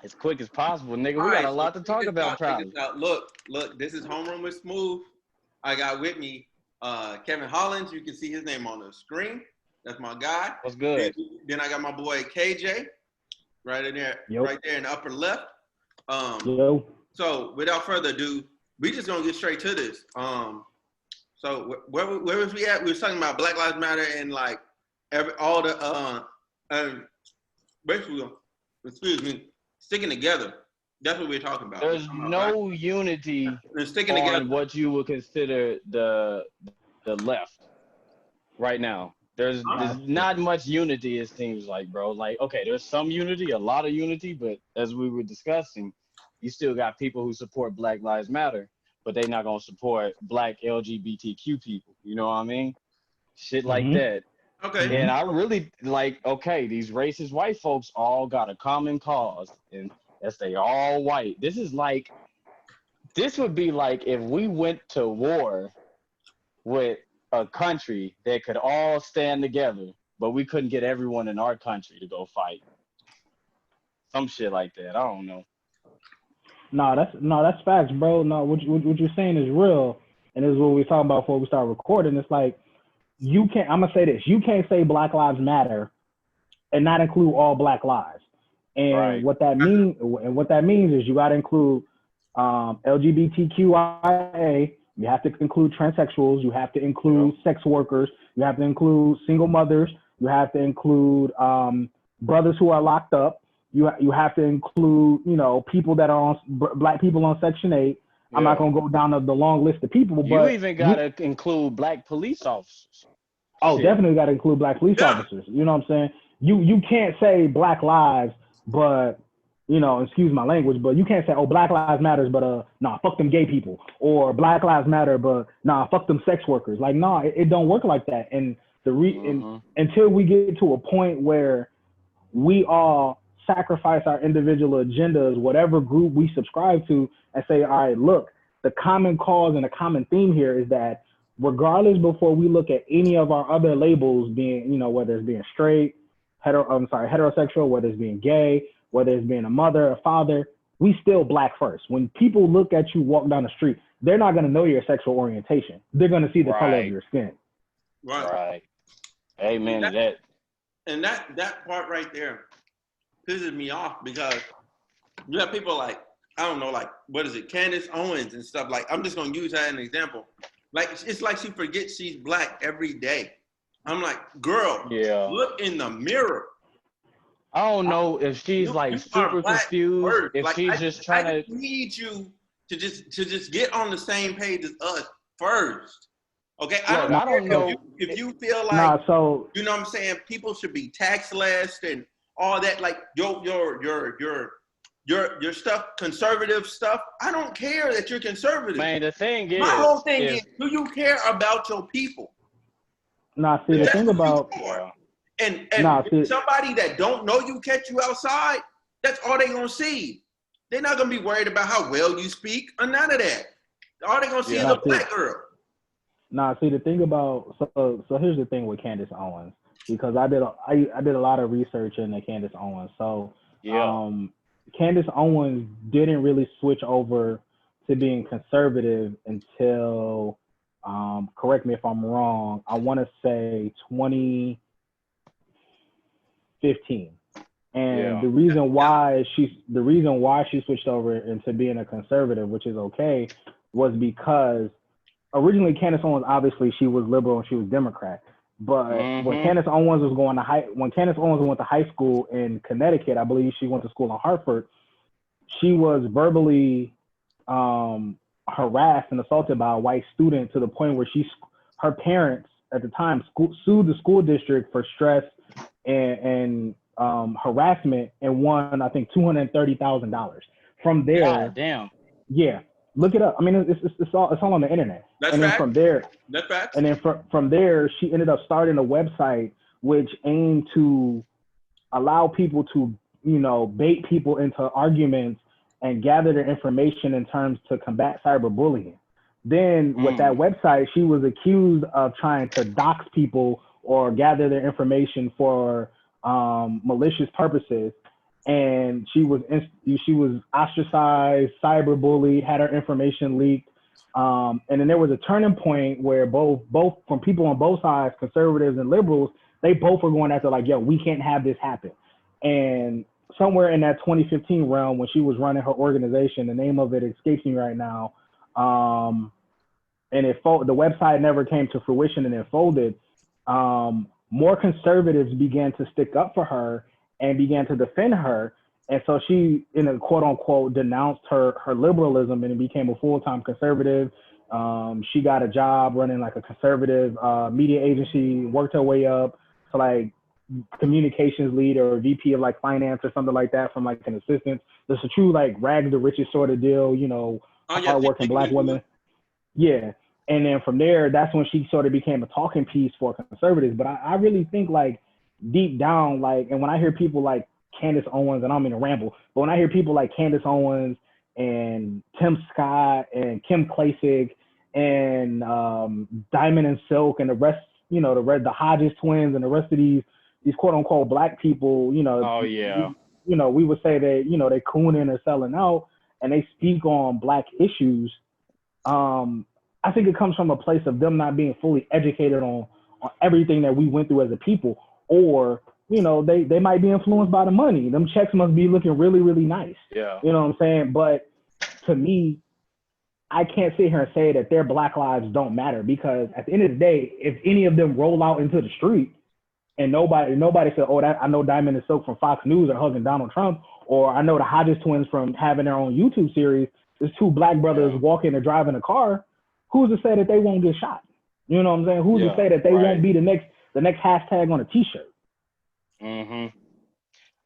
as quick as possible, nigga. All We got right, a so lot to talk about, check this probably. out. Look, this is Homeroom with Smooth. I got with me Kevin Hollins. You can see his name on the screen. That's my guy. What's good? Then I got my boy KJ right in there, right there in the upper left. So without further ado, we just gonna get straight to this. So where was we at? We were talking about Black Lives Matter and like all the basically, excuse me, sticking together. That's what we're talking about. There's no unity sticking on together. what you would consider the left right now. There's not much unity, it seems like, bro. Like, okay, there's some unity, a lot of unity, but as we were discussing, you still got people who support Black Lives Matter, but they're not gonna support Black LGBTQ people. You know what I mean? Shit like that. Okay. And I really like, okay, these racist white folks all got a common cause, and that's they all white. This would be like if we went to war with a country that could all stand together, but we couldn't get everyone in our country to go fight. Some shit like that. I don't know. No, that's facts, bro. No, what you're saying is real, and this is what we were talking about before we start recording. It's like I'm gonna say this: you can't say Black Lives Matter and not include all Black lives. And what that means is you got to include LGBTQIA. You have to include transsexuals. You have to include sex workers. You have to include single mothers. You have to include brothers who are locked up. You have to include, people that are on Black people on Section 8. I'm not gonna go down the long list of people, but you even gotta include Black police officers. Oh, definitely gotta include Black police officers. You know what I'm saying? You can't say Black lives, but excuse my language, but you can't say, oh, Black Lives Matters, but nah, fuck them gay people, or Black Lives Matter, but nah, fuck them sex workers. Like, nah, it don't work like that. And until we get to a point where we all sacrifice our individual agendas, whatever group we subscribe to, and say, all right, look, the common cause and the common theme here is that regardless, before we look at any of our other labels being, whether it's being straight, heterosexual, whether it's being gay, whether it's being a mother, a father, we still Black first. When people look at you walk down the street, they're not going to know your sexual orientation. They're going to see the color of your skin. Right. Amen to that. And that part right there pisses me off because you have people like, I don't know, like, what is it, Candace Owens and stuff. Like, I'm just going to use that as an example. Like, it's like she forgets she's Black every day. I'm like, girl, look in the mirror. I don't know if she's like super confused, first. If like, she's just trying I need you to just get on the same page as us first. Okay, I don't know if you feel like you know what I'm saying, people should be tax less and all that, like your stuff, conservative stuff. I don't care that you're conservative. Man, the thing is, my whole thing is, do you care about your people? Nah, see, the thing about and somebody that don't know you catch you outside, that's all they gonna see. They're not gonna be worried about how well you speak or none of that. All they gonna see is a Black girl. Nah, see, the thing about so here's the thing with Candace Owens, because I did a lot of research into Candace Owens. So Candace Owens didn't really switch over to being conservative until correct me if I'm wrong, I want to say 2015. And the reason why she switched over into being a conservative, which is okay, was because originally Candace Owens, obviously she was liberal and she was Democrat. But when Candace Owens went to high school in Connecticut, I believe she went to school in Hartford, she was verbally harassed and assaulted by a white student to the point where her parents at the time sued the school district for stress and harassment and won, I think, $230,000. From there, God damn. Yeah, look it up. I mean, it's all on the internet. That's and then fact. From there, that's fact. And then from there, she ended up starting a website which aimed to allow people to, bait people into arguments and gather their information in terms to combat cyberbullying. Then with that website, she was accused of trying to dox people or gather their information for malicious purposes. and she was ostracized, cyberbullied, had her information leaked. And then there was a turning point where both from people on both sides, conservatives and liberals, they both were going after like, yo, we can't have this happen. And somewhere in that 2015 realm, when she was running her organization, the name of it escapes me right now, and the website never came to fruition and it folded. More conservatives began to stick up for her and began to defend her. And so she, in a quote unquote, denounced her liberalism and became a full-time conservative. She got a job running like a conservative media agency, worked her way up to like communications lead or VP of like finance or something like that from like an assistant. It's a true like rags to riches sort of deal, you know, hardworking Black women. Yeah. And then from there, that's when she sort of became a talking piece for conservatives. But I really think like deep down, like, and when I hear people like Candace Owens, and I don't mean to ramble, but when I hear people like Candace Owens and Tim Scott and Kim Klacik and Diamond and Silk and the rest, you know, the Hodges twins and the rest of these quote unquote Black people, you know, oh yeah, we would say that, you know, they cooning or selling out and they speak on Black issues. I think it comes from a place of them not being fully educated on everything that we went through as a people, or, you know, they might be influenced by the money. Them checks must be looking really, really nice. Yeah. You know what I'm saying? But to me, I can't sit here and say that their Black lives don't matter, because at the end of the day, if any of them roll out into the street and nobody said, oh, that I know Diamond and Silk from Fox News are hugging Donald Trump, or I know the Hodges twins from having their own YouTube series, there's two Black brothers walking or driving a car, who's to say that they won't get shot? You know what I'm saying? Who's to say that they won't be the next hashtag on a t-shirt? Mm-hmm.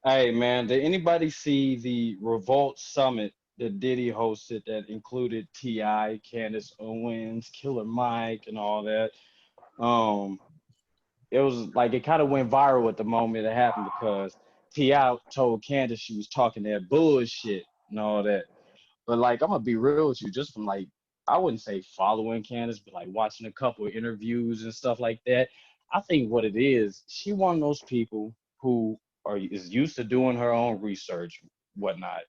Hey man, did anybody see the Revolt Summit that Diddy hosted that included T.I., Candace Owens, Killer Mike, and all that? It was like, it kind of went viral at the moment it happened, because T.I. told Candace she was talking that bullshit and all that. But like, I'm gonna be real with you, just from like, I wouldn't say following Candace, but like watching a couple of interviews and stuff like that. I think what it is, she one of those people who is used to doing her own research, whatnot.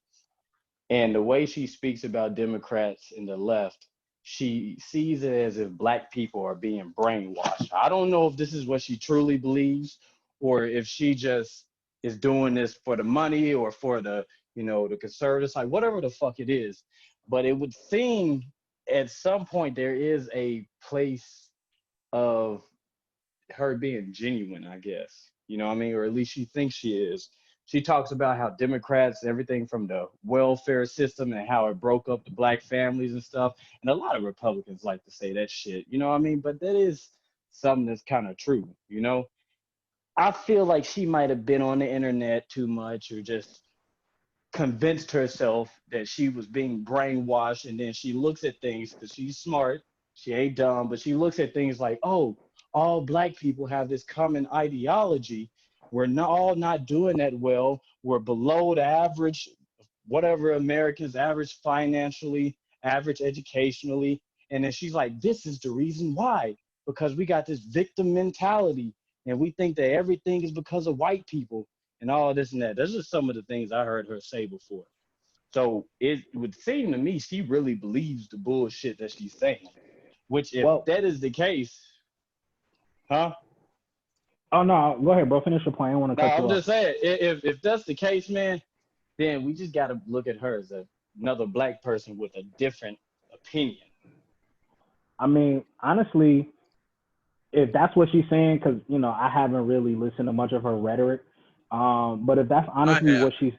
And the way she speaks about Democrats and the left, she sees it as if Black people are being brainwashed. I don't know if this is what she truly believes, or if she just is doing this for the money or for the, you know, the conservative side, whatever the fuck it is. But it would seem at some point there is a place of her being genuine, I guess. You know what I mean? Or at least she thinks she is. She talks about how Democrats, everything from the welfare system and how it broke up the Black families and stuff. And a lot of Republicans like to say that shit, you know what I mean? But that is something that's kind of true, you know? I feel like she might have been on the internet too much, or just convinced herself that she was being brainwashed. And then she looks at things, because she's smart, she ain't dumb, but she looks at things like, oh, all Black people have this common ideology. We're all not doing that well. We're below the average, whatever Americans, average financially, average educationally. And then she's like, this is the reason why, because we got this victim mentality and we think that everything is because of white people and all this and that. Those are some of the things I heard her say before. So it would seem to me she really believes the bullshit that she's saying, which if that is the case, huh? Oh, no, go ahead, bro. Finish your point. I don't want to cut you off. I'm just saying, if that's the case, man, then we just got to look at her as another Black person with a different opinion. I mean, honestly, if that's what she's saying, because, you know, I haven't really listened to much of her rhetoric, but if that's honestly what she's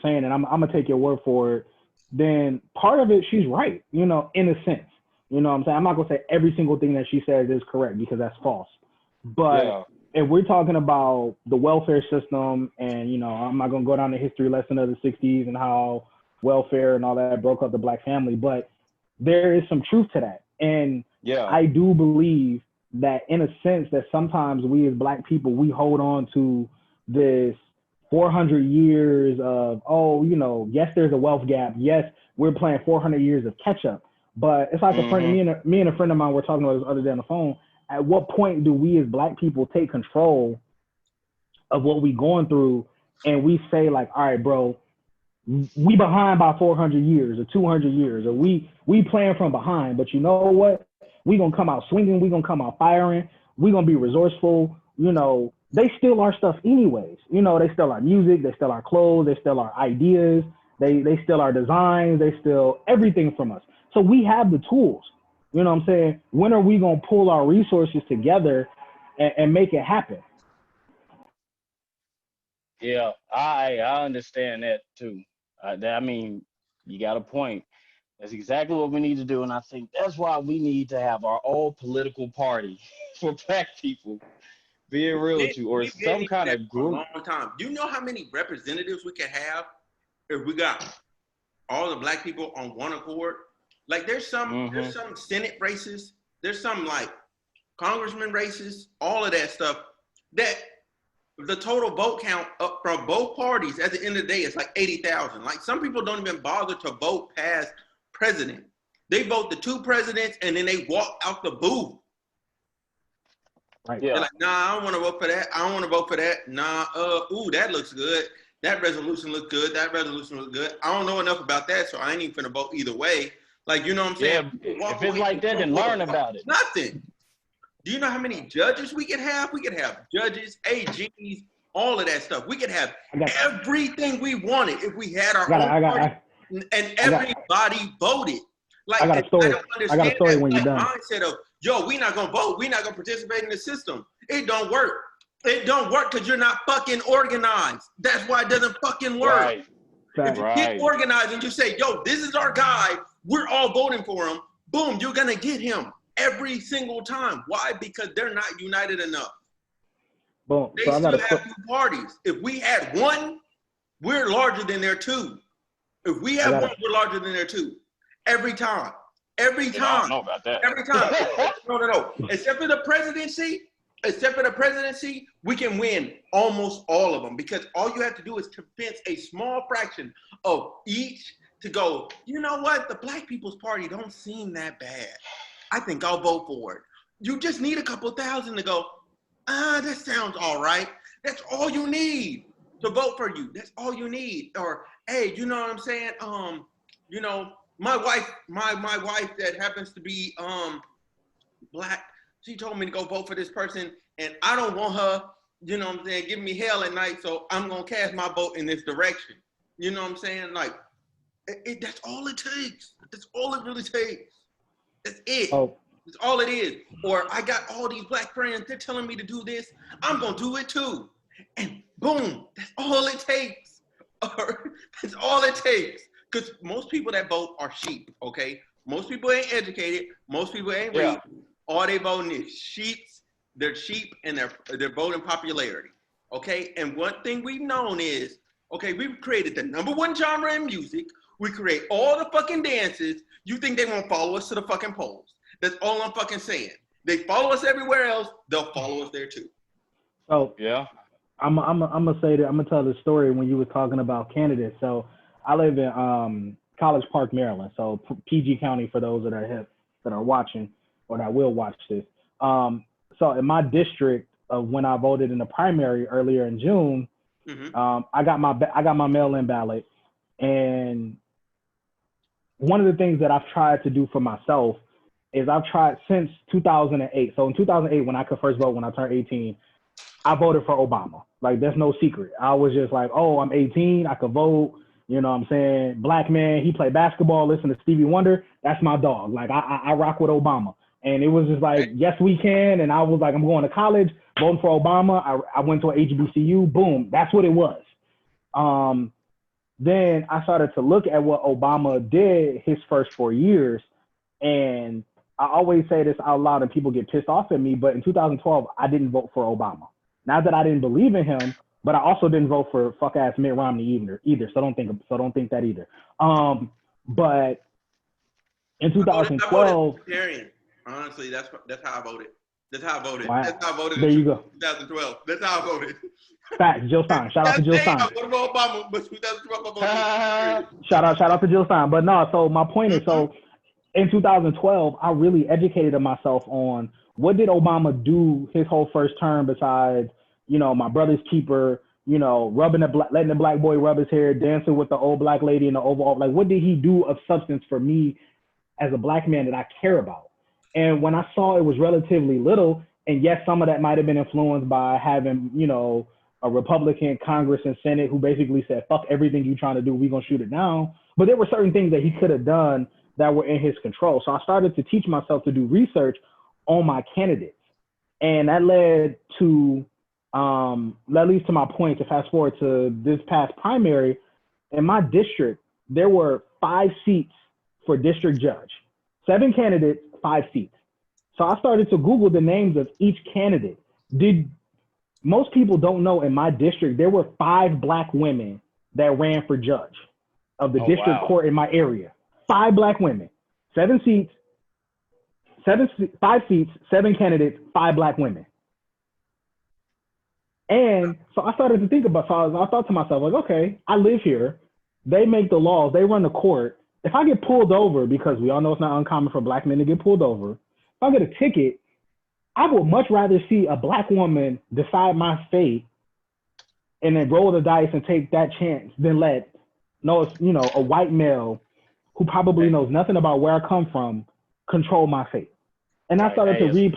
saying, and I'm gonna take your word for it, then part of it, she's right, you know, in a sense. You know what I'm saying? I'm not gonna say every single thing that she says is correct, because that's false. But if we're talking about the welfare system, and, you know, I'm not gonna go down the history lesson of the 60s and how welfare and all that broke up the Black family, but there is some truth to that. And I do believe that, in a sense, that sometimes we as Black people, we hold on to this 400 years of, oh, you know, yes, there's a wealth gap. Yes, we're playing 400 years of catch up. But it's like a friend, me and a friend of mine were talking about this other day on the phone. At what point do we as Black people take control of what we're going through and we say like, all right, bro, we behind by 400 years or 200 years, or we playing from behind, but you know what? We gonna come out swinging. We gonna come out firing. We gonna be resourceful. You know, they steal our stuff anyways. You know, they steal our music. They steal our clothes. They steal our ideas. They steal our designs. They steal everything from us. So we have the tools. You know what I'm saying? When are we gonna pull our resources together and make it happen? Yeah, I understand that too. I mean, you got a point. That's exactly what we need to do, and I think that's why we need to have our own political party for Black people. Being real with you, or some kind of group. For a long time. Do you know how many representatives we could have if we got all the Black people on one accord? Like there's some Senate races, there's some like congressman races, all of that stuff. That the total vote count up from both parties at the end of the day is like 80,000. Like some people don't even bother to vote past president. They vote the 2 presidents and then they walk out the booth. Right. Yeah. They're like, nah, I don't want to vote for that. I don't want to vote for that. Nah, ooh, that looks good. That resolution looks good. That resolution looks good. I don't know enough about that, so I ain't even finna vote either way. Like, you know what I'm saying? Yeah, if it's like that, then learn about it. Nothing. Do you know how many judges we could have? We could have judges, AGs, all of that stuff. We could have everything we wanted if we had our own party, and everybody voted. Like, I got a story. I got a story when you're done. Mindset of, yo, we not gonna vote. We not gonna participate in the system. It don't work. It don't work because you're not fucking organized. That's why it doesn't fucking work. Right. If you get organized and you say, yo, this is our guy, we're all voting for him, boom, you're gonna get him every single time. Why? Because they're not united enough. Boom. They still have 2 parties. If we had one, we're larger than their 2. If we have one, we're larger than their 2. Every time. Every time. I don't know about that. Every time. No. Except for the presidency, we can win almost all of them because all you have to do is convince a small fraction of each to go, you know what? The Black People's Party don't seem that bad. I think I'll vote for it. You just need a couple thousand to go, that sounds all right. That's all you need to vote for you. That's all you need. Or, hey, you know what I'm saying? You know, my wife that happens to be Black, she told me to go vote for this person, and I don't want her, you know what I'm saying, giving me hell at night, so I'm going to cast my vote in this direction. You know what I'm saying? Like, that's all it takes. That's all it really takes. That's it. Oh. That's all it is. Or I got all these Black friends, they're telling me to do this, I'm going to do it too. And boom, that's all it takes. Or that's all it takes. Because most people that vote are sheep, okay? Most people ain't educated. Most people ain't reading. All they voting is sheeps. They're sheep and they're voting popularity, okay? And one thing we've known is, okay, we've created the #1 genre in music. We create all the fucking dances. You think they won't follow us to the fucking polls. That's all I'm fucking saying. They follow us everywhere else. They'll follow us there too. So yeah, I'm gonna say that. I'm gonna tell the story when you were talking about candidates. So I live in College Park, Maryland. So PG County for those that are hip, that are watching or that will watch this. So in my district, when I voted in the primary earlier in June, I got my mail-in ballot, and one of the things that I've tried to do for myself is I've tried since 2008. So in 2008, when I could first vote, when I turned 18, I voted for Obama. Like, there's no secret. I was just like, oh, I'm 18, I could vote. You know what I'm saying? Black man, he played basketball, listen to Stevie Wonder. That's my dog. Like, I rock with Obama. And it was just like, yes, we can. And I was like, I'm going to college, voting for Obama. I went to a HBCU. Boom. That's what it was. Then I started to look at what Obama did his first 4 years. And I always say this out loud and people get pissed off at me, but in 2012, I didn't vote for Obama. Not that I didn't believe in him, but I also didn't vote for fuck ass Mitt Romney either. So don't think that either. But in 2012, honestly, that's how I voted. That's how I voted. Wow. That's how I voted. There you go. 2012. That's how I voted. Facts. Jill Stein. Shout out to Jill Stein. I voted for Obama, but 2012 I voted. Shout out to Jill Stein. But no, so my point is, so in 2012, I really educated myself on what did Obama do his whole first term besides, you know, my brother's keeper, you know, letting the black boy rub his hair, dancing with the old black lady in the overall. Like, what did he do of substance for me as a black man that I care about? And when I saw it was relatively little, and yes, some of that might have been influenced by having, you know, a Republican Congress and Senate who basically said, fuck everything you're trying to do, we're going to shoot it down. But there were certain things that he could have done that were in his control. So I started to teach myself to do research on my candidates. And that led to, that leads to my point to fast forward to this past primary. In my district, there were 5 seats for district judge, 7 candidates, 5 seats. So I started to Google the names of each candidate. Most people don't know in my district, there were 5 black women that ran for judge of the district court in my area. 5 black women, 5 seats, 7 candidates, 5 black women. And so I started to think about, so I thought to myself, like, okay, I live here. They make the laws, they run the court. If I get pulled over, because we all know it's not uncommon for black men to get pulled over, if I get a ticket, I would much rather see a black woman decide my fate and then roll the dice and take that chance than let, a white male who probably knows nothing about where I come from control my fate. And I started to read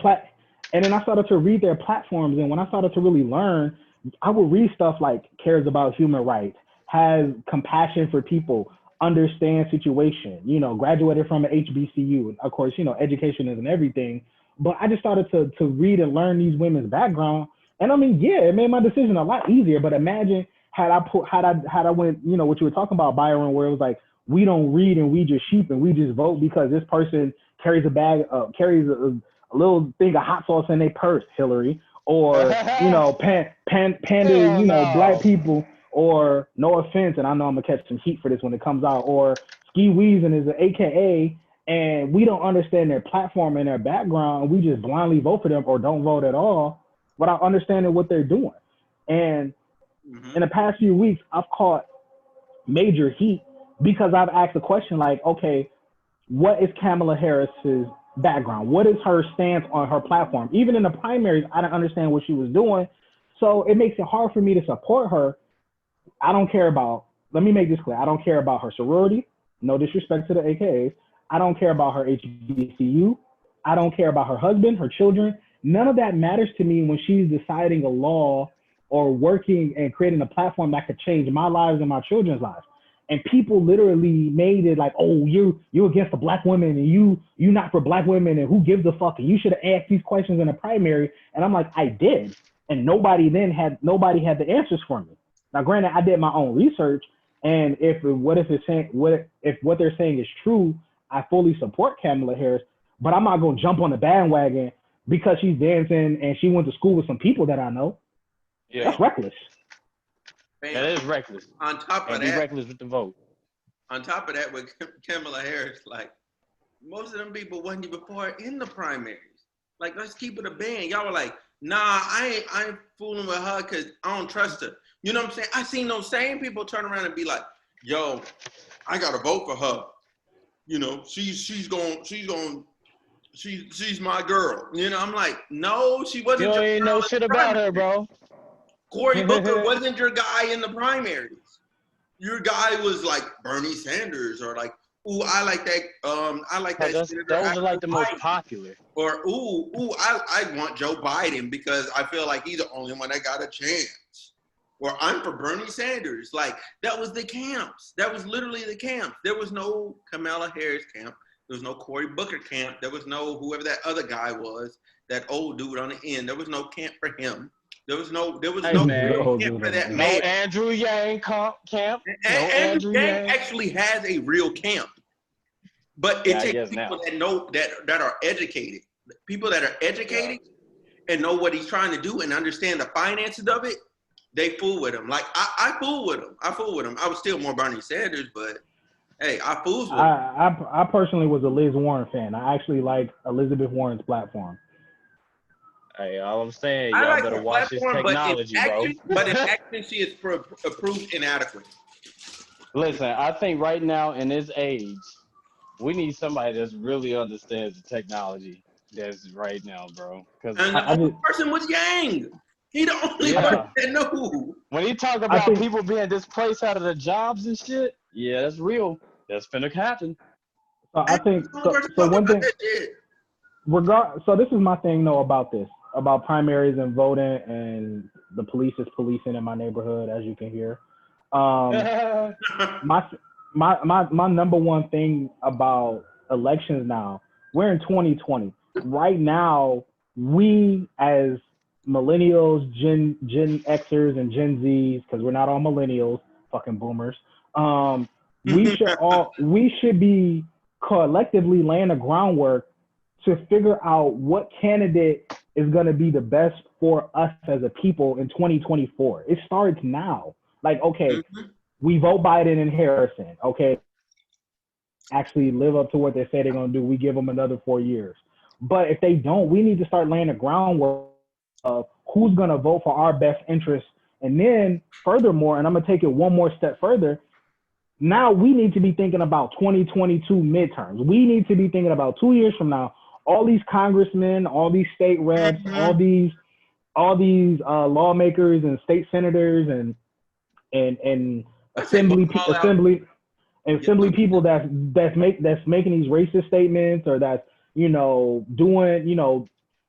and then I started to read their platforms. And when I started to really learn, I would read stuff like cares about human rights, has compassion for people, understand situation, graduated from an HBCU. Of course, education isn't everything, but I just started to read and learn these women's background. And I mean, yeah, it made my decision a lot easier. But imagine had I went, what you were talking about, Byron, where it was like, we don't read and we just sheep and we just vote because this person carries a little thing of hot sauce in their purse, Hillary, or pandering, black people, or no offense, and I know I'm gonna catch some heat for this when it comes out, or Ski Weezen is an AKA, and we don't understand their platform and their background, and we just blindly vote for them or don't vote at all without understanding what they're doing. And in the past few weeks, I've caught major heat because I've asked a question like, okay, what is Kamala Harris's background? What is her stance on her platform? Even in the primaries, I didn't understand what she was doing. So it makes it hard for me to support her. Let me make this clear. I don't care about her sorority. No disrespect to the AKAs. I don't care about her HBCU. I don't care about her husband, her children. None of that matters to me when she's deciding a law or working and creating a platform that could change my lives and my children's lives. And people literally made it like, oh, you're against the black women and you not for black women and who gives a fuck? And you should have asked these questions in the primary. And I'm like, I did. And nobody had the answers for me. Now, granted, I did my own research, and if what they're saying is true, I fully support Kamala Harris. But I'm not gonna jump on the bandwagon because she's dancing and she went to school with some people that I know. Yeah, that's reckless. Man, that is reckless. On top of that, reckless with the vote. On top of that, with Kamala Harris, like most of them people wasn't even for her in the primaries. Like, let's keep it a band. Y'all were like, nah, I ain't fooling with her because I don't trust her. You know what I'm saying? I seen those same people turn around and be like, yo, I gotta vote for her. She's my girl. I'm like, no, she wasn't. You ain't know shit about her, bro. Cory Booker wasn't your guy in the primaries. Your guy was like Bernie Sanders, or like, ooh, I like that. I like that. Those are like the most popular. Or I want Joe Biden because I feel like he's the only one that got a chance. Or I'm for Bernie Sanders. Like, that was the camps. That was literally the camps. There was no Kamala Harris camp. There was no Cory Booker camp. There was no whoever that other guy was, that old dude on the end. There was no camp for him. There was no camp for that man. No Andrew Yang camp. Andrew Yang actually has a real camp. But it takes people that know that are educated. People that are educated and know what he's trying to do and understand the finances of it. They fool with him. Like, I fool with him. I was still more Bernie Sanders, but hey, I fools with him. I personally was a Liz Warren fan. I actually like Elizabeth Warren's platform. Hey, all I'm saying, y'all better watch this technology, bro. But in action, she is proved inadequate. Listen, I think right now in this age, we need somebody that really understands the technology that's right now, bro. And the person was Yang. He the only one that knew. When he talk about people being displaced out of the jobs and shit, yeah, that's real. That's finna happen. I think so one thing. So this is my thing though about this, about primaries and voting, and the police is policing in my neighborhood, as you can hear. My number one thing about elections now, we're in 2020. Right now, we as millennials, Gen Xers, and Gen Zs, because we're not all millennials, fucking boomers. We should be collectively laying the groundwork to figure out what candidate is going to be the best for us as a people in 2024. It starts now. Like, okay, we vote Biden and Harrison. Okay, actually live up to what they say they're going to do. We give them another 4 years. But if they don't, we need to start laying the groundwork of who's going to vote for our best interest. And then furthermore, and I'm going to take it one more step further, now we need to be thinking about 2022 midterms. We need to be thinking about 2 years from now, all these congressmen, all these state reps, all these lawmakers and state senators and assembly people that's making these racist statements, or that's doing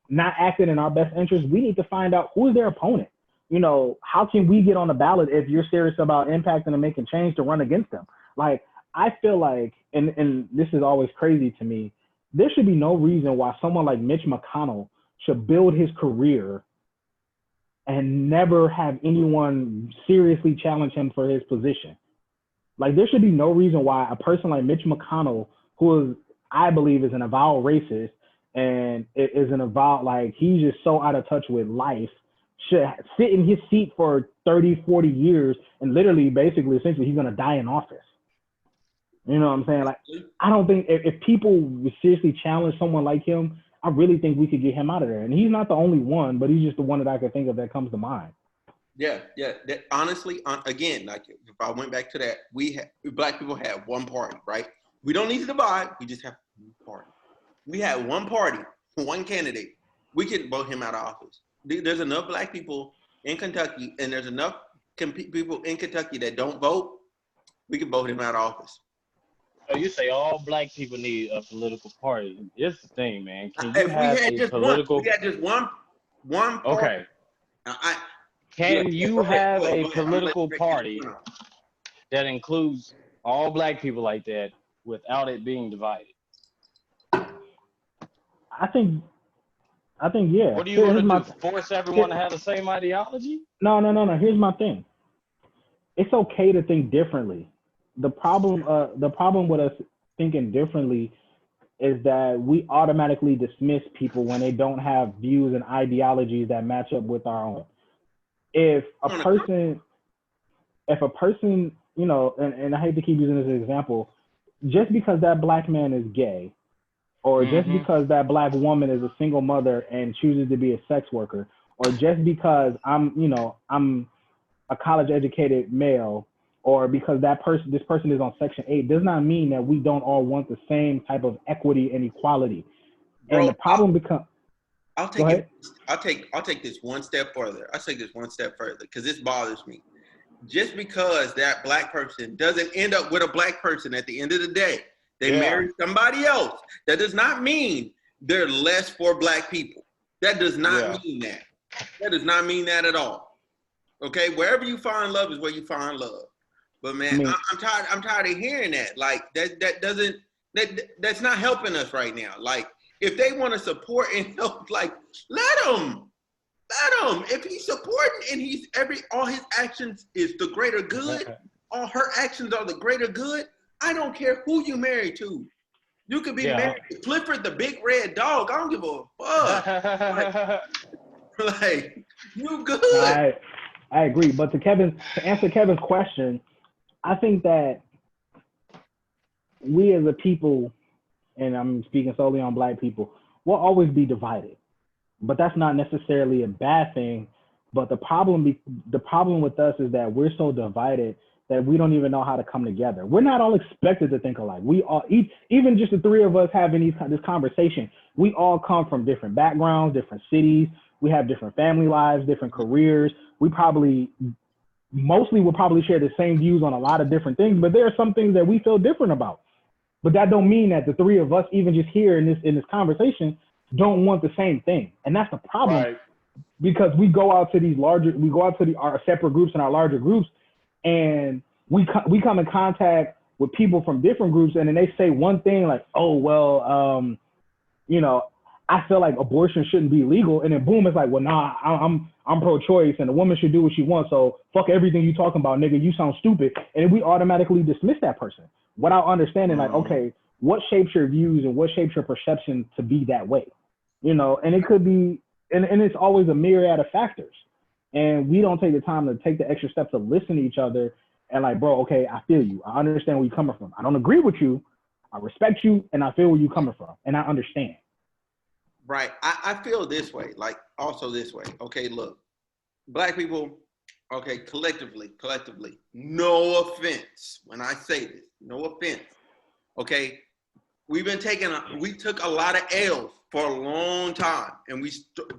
not acting in our best interest. We need to find out who is their opponent. How can we get on the ballot if you're serious about impacting and making change to run against them? Like, I feel like, and this is always crazy to me, there should be no reason why someone like Mitch McConnell should build his career and never have anyone seriously challenge him for his position. Like, there should be no reason why a person like Mitch McConnell, who is, I believe, is an avowed racist and is an avowed, like, he's just so out of touch with life, should sit in his seat for 30, 40 years and literally, basically, essentially, he's going to die in office. You know what I'm saying? Like, I don't think if people would seriously challenge someone like him, I really think we could get him out of there. And he's not the only one, but he's just the one that I could think of that comes to mind. Yeah. Honestly, again, like, if I went back to that, black people had one party, right? We don't need to divide. We just have one party. We had one party, one candidate. We could vote him out of office. There's enough black people in Kentucky, and there's enough people in Kentucky that don't vote. We can vote him out of office. So you say all black people need a political party? It's the thing, man. Can you have a political? We had just one party. Okay. Can you have a political party that includes all black people like that without it being divided? I think yeah. What are you going to do? Force everyone to have the same ideology? No. Here's my thing. It's okay to think differently. The problem with us thinking differently is that we automatically dismiss people when they don't have views and ideologies that match up with our own. If a person, and I hate to keep using this as an example, just because that black man is gay, or just because that black woman is a single mother and chooses to be a sex worker, or just because I'm a college educated male, or because this person is on Section 8, does not mean that we don't all want the same type of equity and equality. Bro, and the problem becomes. I'll take this one step further. Because this bothers me. Just because that black person doesn't end up with a black person at the end of the day, they marry somebody else, that does not mean they're less for black people. That does not mean that. That does not mean that at all. Okay, wherever you find love is where you find love. But man, I'm tired of hearing that. Like, that's not helping us right now. Like, if they want to support and help, like, let them. If he's supporting and all his actions is the greater good, all her actions are the greater good, I don't care who you marry to. You could be married to Clifford the big red dog. I don't give a fuck. like you good. I agree. But to answer Kevin's question, I think that we as a people, and I'm speaking solely on black people, will always be divided. But that's not necessarily a bad thing. But the problem with us is that we're so divided that we don't even know how to come together. We're not all expected to think alike. We all, even just the three of us having this conversation, we all come from different backgrounds, different cities. We have different family lives, different careers. We mostly will probably share the same views on a lot of different things, but there are some things that we feel different about. But that don't mean that the three of us, even just here in this conversation, don't want the same thing. And that's the problem. Right. Because we go out to our separate groups and our larger groups, and we come in contact with people from different groups, and then they say one thing like, oh, well, you know, I feel like abortion shouldn't be legal. And then boom, it's like, well, nah, I'm pro-choice and the woman should do what she wants. So fuck everything you talking about, nigga. You sound stupid. And we automatically dismiss that person without understanding, like, okay, what shapes your views and what shapes your perception to be that way? You know, and it could be, and it's always a myriad of factors. And we don't take the time to take the extra step to listen to each other and like, bro, okay, I feel you. I understand where you're coming from. I don't agree with you. I respect you and I feel where you're coming from. And I understand. Right. I feel this way, like also this way. Okay, look, Black people, okay, collectively, no offense when I say this, no offense. Okay, we took a lot of L's for a long time, and we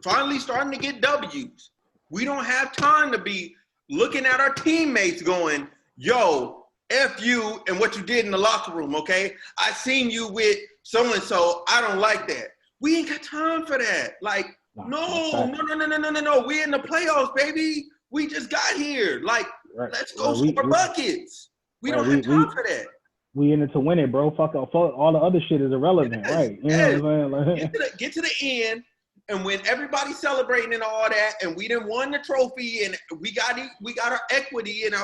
finally starting to get W's. We don't have time to be looking at our teammates going, yo, F you and what you did in the locker room, okay? I seen you with so-and-so, I don't like that. We ain't got time for that. Like, no. We in the playoffs, baby. We just got here. Like, let's go score buckets. We don't have time for that. We in it to win it, bro. Fuck all the other shit is irrelevant, right? You know what I'm saying? Like, get to the end, and when everybody's celebrating and all that, and we done won the trophy, and we got our equity and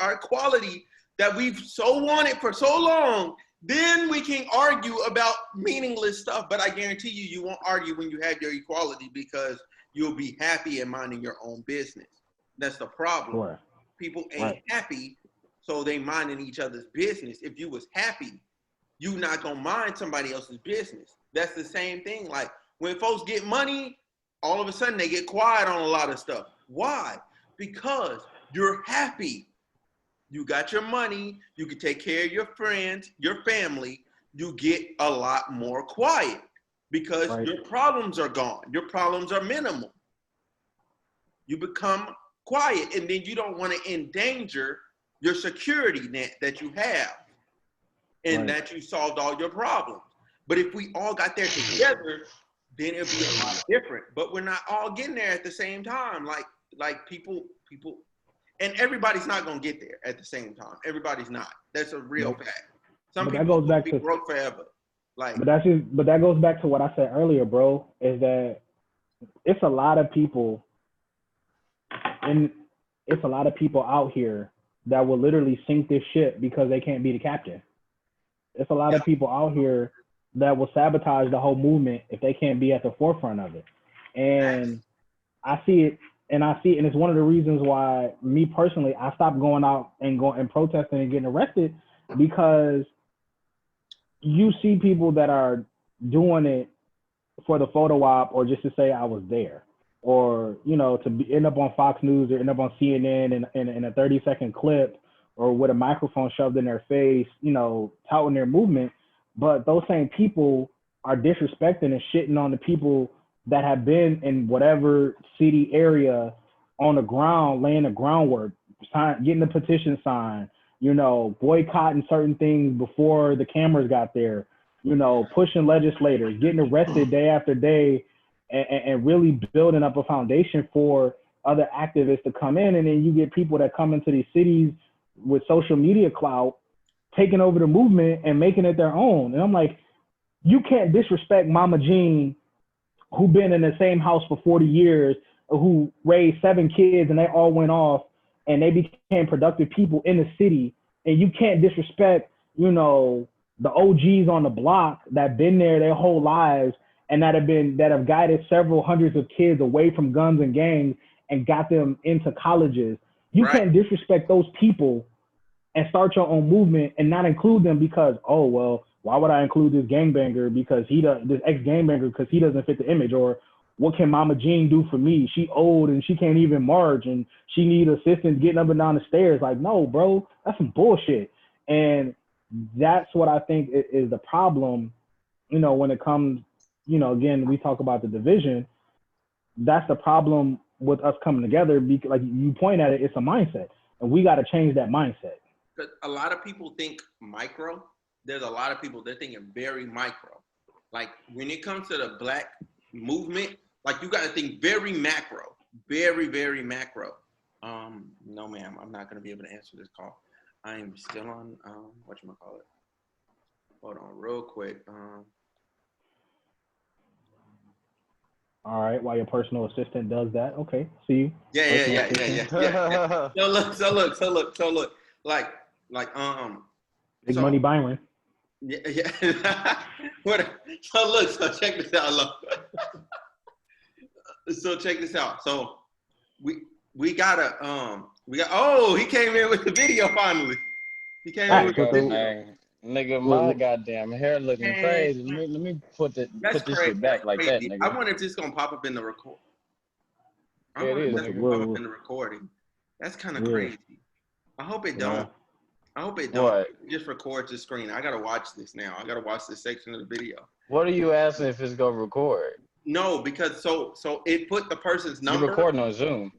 our equality that we've so wanted for so long, then we can argue about meaningless stuff. But I guarantee you won't argue when you have your equality because you'll be happy and minding your own business. That's the problem. Sure. People ain't happy, so they minding each other's business. If you was happy, you not gonna mind somebody else's business. That's the same thing. Like when folks get money, all of a sudden they get quiet on a lot of stuff. Why? Because you're happy. You got your money, you can take care of your friends, your family, you get a lot more quiet because your problems are gone. Your problems are minimal. You become quiet, and then you don't want to endanger your security net that you have and that you solved all your problems. But if we all got there together, then it'd be a lot different. But we're not all getting there at the same time. Like people, and everybody's not gonna get there at the same time. Everybody's not. That's a real fact. Some people will be broke forever. Like, but that goes back to what I said earlier, bro. Is that it's a lot of people, and it's a lot of people out here that will literally sink this ship because they can't be the captain. It's a lot of people out here that will sabotage the whole movement if they can't be at the forefront of it. And I see it. And it's one of the reasons why me personally, I stopped going out and protesting and getting arrested, because you see people that are doing it for the photo op or just to say I was there, or, you know, to end up on Fox News or end up on CNN in a 30-second clip or with a microphone shoved in their face, you know, touting their movement. But those same people are disrespecting and shitting on the people that have been in whatever city area on the ground, laying the groundwork, getting the petition signed, you know, boycotting certain things before the cameras got there, you know, pushing legislators, getting arrested day after day, and really building up a foundation for other activists to come in. And then you get people that come into these cities with social media clout, taking over the movement and making it their own. And I'm like, you can't disrespect Mama Jean, who been in the same house for 40 years, who raised 7 kids and they all went off and they became productive people in the city. And you can't disrespect, you know, the OGs on the block that been there their whole lives and that have guided several hundreds of kids away from guns and gangs and got them into colleges. You can't disrespect those people and start your own movement and not include them because, oh, well, why would I include this gangbanger because this ex-gangbanger because he doesn't fit the image? Or what can Mama Jean do for me? She old and she can't even march and she need assistance getting up and down the stairs. Like, no, bro, that's some bullshit. And that's what I think is the problem, you know, when it comes, you know, again, we talk about the division. that's the problem with us coming together. Because, like you point at it, it's a mindset, and we got to change that mindset. But a lot of people think micro. There's a lot of people, they're thinking very micro. Like when it comes to the Black movement, like you got to think very macro, very, very macro. No, ma'am, I'm not going to be able to answer this call. I am still on, whatchamacallit. Hold on real quick. All right, while your personal assistant does that, okay, see you. Yeah. So look. Like, Big Money Byron. Yeah. So check this out, look. So check this out. So we gotta oh, he came in with the video finally. He came in with the video. Nigga, my goddamn hair looking crazy. Let me put this shit back like that, nigga. I wonder if this gonna pop up in the record. I wonder if that's gonna pop up in the recording. That's kind of crazy. I hope it don't. I hope it don't. What? It just records the screen. I gotta watch this now. I gotta watch this section of the video. What are you asking if it's gonna record? No, because so it put the person's number. You're recording on Zoom.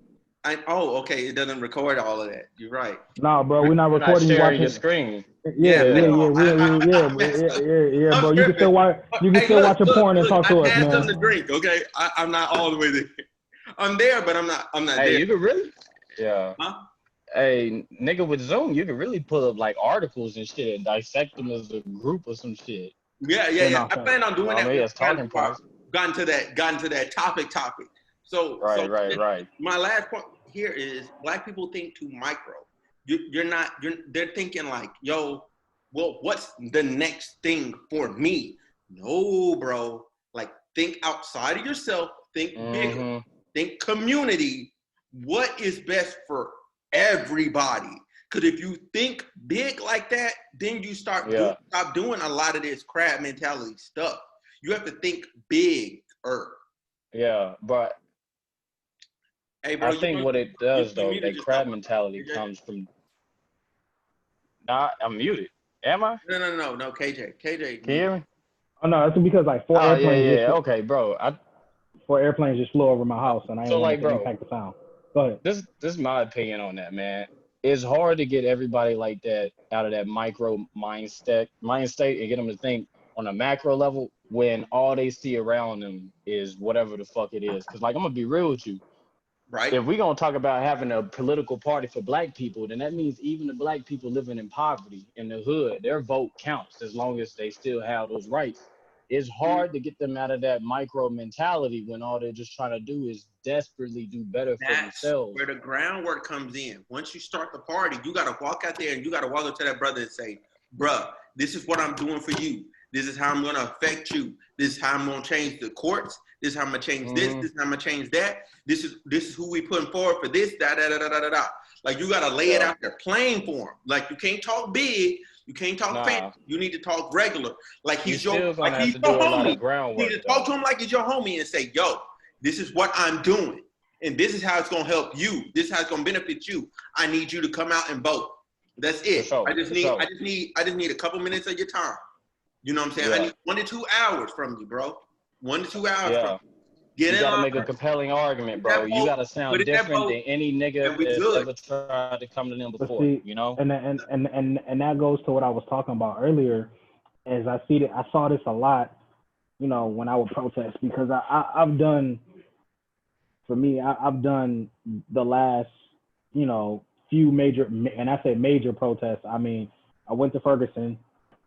Okay. It doesn't record all of that. You're right. No, bro, we're not recording. You're sharing your screen. Yeah, bro. You can still watch. You can still watch a porn and talk to us, man. I had something to drink. Okay, I'm not all the way there. I'm there, but I'm not there. Hey, you can really? Yeah. Huh? Hey, nigga, with Zoom, you can really pull up like articles and shit and dissect them as a group or some shit. Yeah. I plan on doing that. Yes, talking points. Gotten to that topic. So right. My last point here is Black people think too micro. They're thinking like, yo, well, what's the next thing for me? No, bro. Like, think outside of yourself. Think bigger. Think community. What is best for everybody? Because if you think big like that, then you stop doing a lot of this crab mentality stuff. You have to think bigger. Yeah, but hey, bro, I think what it does though, that crab mentality comes from. Nah, I'm muted. Am I? No, KJ. Can you hear me? Oh no, it's because like four airplanes. Okay, bro. 4 airplanes just flew over my house, and I didn't want to impact the sound. Go ahead. This is my opinion on that, man. It's hard to get everybody like that out of that micro mind state and get them to think on a macro level when all they see around them is whatever the fuck it is. Because, like, I'm going to be real with you. Right. If we're going to talk about having a political party for Black people, then that means even the Black people living in poverty in the hood, their vote counts as long as they still have those rights. It's hard to get them out of that micro mentality when all they're just trying to do is desperately do better for themselves. Where the groundwork comes in. Once you start the party, you got to walk out there and you got to walk up to that brother and say, bruh, this is what I'm doing for you. This is how I'm going to affect you. This is how I'm going to change the courts. This is how I'm going to change this. This is how I'm going to change that. This is who we putting forward for this, da. Like, you got to lay it out there plain for him. Like, you can't talk big. You can't talk fancy. You need to talk regular. Like he's your homie. You need to talk to him like he's your homie and say, yo, this is what I'm doing. And this is how it's going to help you. This is how it's going to benefit you. I need you to come out and vote. That's it. Sure. I just need a couple minutes of your time. You know what I'm saying? I need 1 to 2 hours from you, bro. 1 to 2 hours from you. You gotta make a compelling argument, bro. You gotta sound different than any nigga that's ever tried to come to them before. See, you know, and that goes to what I was talking about earlier. As I saw this a lot, you know, when I would protest because I've done the last, you know, few major, and I say major protests. I mean, I went to Ferguson.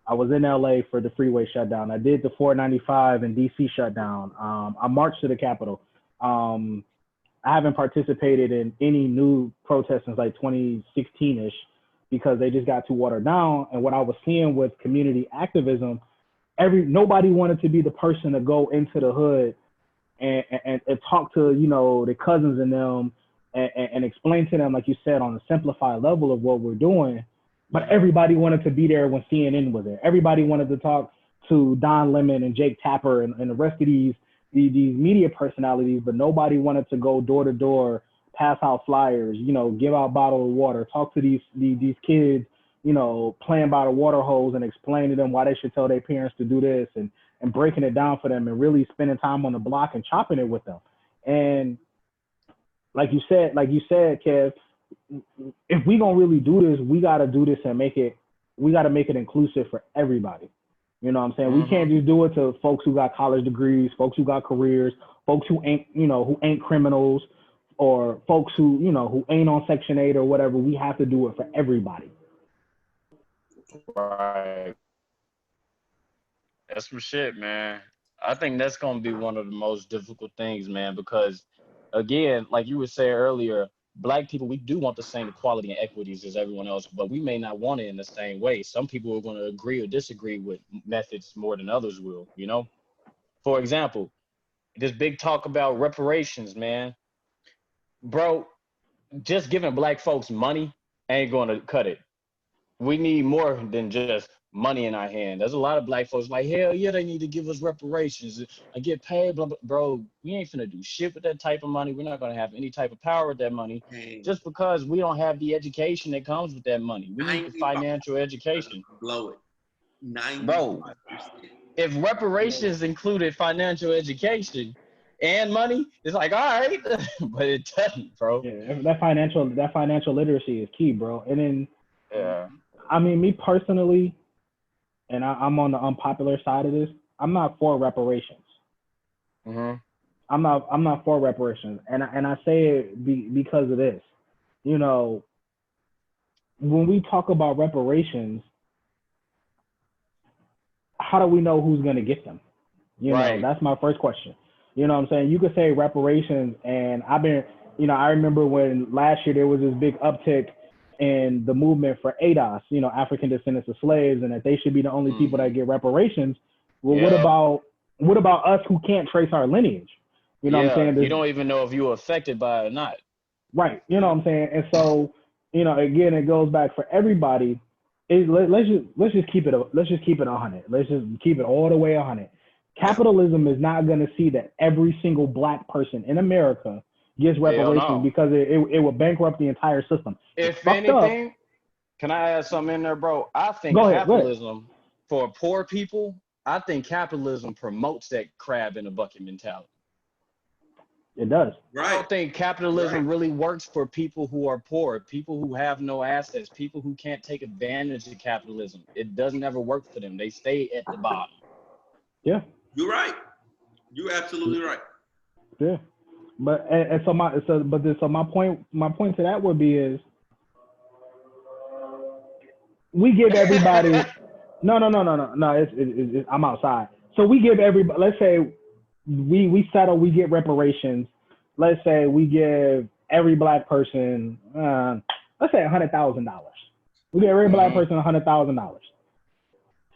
I was in LA for the freeway shutdown. I did the 495 and DC shutdown. I marched to the Capitol. I haven't participated in any new protests since like 2016-ish because they just got too watered down. And what I was seeing with community activism, nobody wanted to be the person to go into the hood and talk to, you know, the cousins and them and explain to them, like you said, on a simplified level of what we're doing. But everybody wanted to be there when CNN was there. Everybody wanted to talk to Don Lemon and Jake Tapper and the rest of these media personalities, but nobody wanted to go door to door, pass out flyers, you know, give out bottled water, talk to these kids, you know, playing by the water hose and explain to them why they should tell their parents to do this and breaking it down for them and really spending time on the block and chopping it with them. And like you said, Kev, if we gonna really do this, we gotta do this and make it inclusive for everybody. You know what I'm saying? Mm-hmm. We can't just do it to folks who got college degrees, folks who got careers, folks who ain't criminals, or folks who ain't on Section 8 or whatever. We have to do it for everybody. Right. That's some shit, man. I think that's gonna be one of the most difficult things, man, because again, like you were saying earlier, Black people, we do want the same equality and equities as everyone else, but we may not want it in the same way. Some people are going to agree or disagree with methods more than others will, For example, this big talk about reparations, man. Bro, just giving Black folks money ain't going to cut it. We need more than just money in our hand. There's a lot of Black folks like, hell yeah, they need to give us reparations. I get paid, blah, blah. Bro, we ain't finna do shit with that type of money. We're not gonna have any type of power with that money just because we don't have the education that comes with that money. We need the financial education. Blow it. 95%. Bro, if reparations included financial education and money, it's like, all right, but it doesn't, bro. Yeah, that financial literacy is key, bro. And then, yeah. I mean, me personally, and I'm on the unpopular side of this, I'm not for reparations. Mm-hmm. I'm not for reparations, and I say it because of this. When we talk about reparations, how do we know who's going to get them? That's my first question. You know what I'm saying? You could say reparations, and I remember when last year there was this big uptick in the movement for ADOS, African descendants of slaves, and that they should be the only people that get reparations. Well, what about us who can't trace our lineage? You know what I'm saying? You don't even know if you were affected by it or not. Right. You know what I'm saying? And so, again, it goes back for everybody. Let's just keep it 100. Let's just keep it all the way 100. Capitalism is not going to see that every single Black person in America gets reparations because it will bankrupt the entire system. If anything, can I add something in there, bro? I think capitalism for poor people, I think capitalism promotes that crab in a bucket mentality. It does. Right. I don't think capitalism really works for people who are poor, people who have no assets, people who can't take advantage of capitalism. It doesn't ever work for them. They stay at the bottom. Yeah. You're right. You're absolutely right. Yeah. But my point to that would be is we give everybody no. It's I'm outside. So we give everybody. Let's say we settle. We get reparations. Let's say we give every Black person let's say $100,000. We give every Black person $100,000.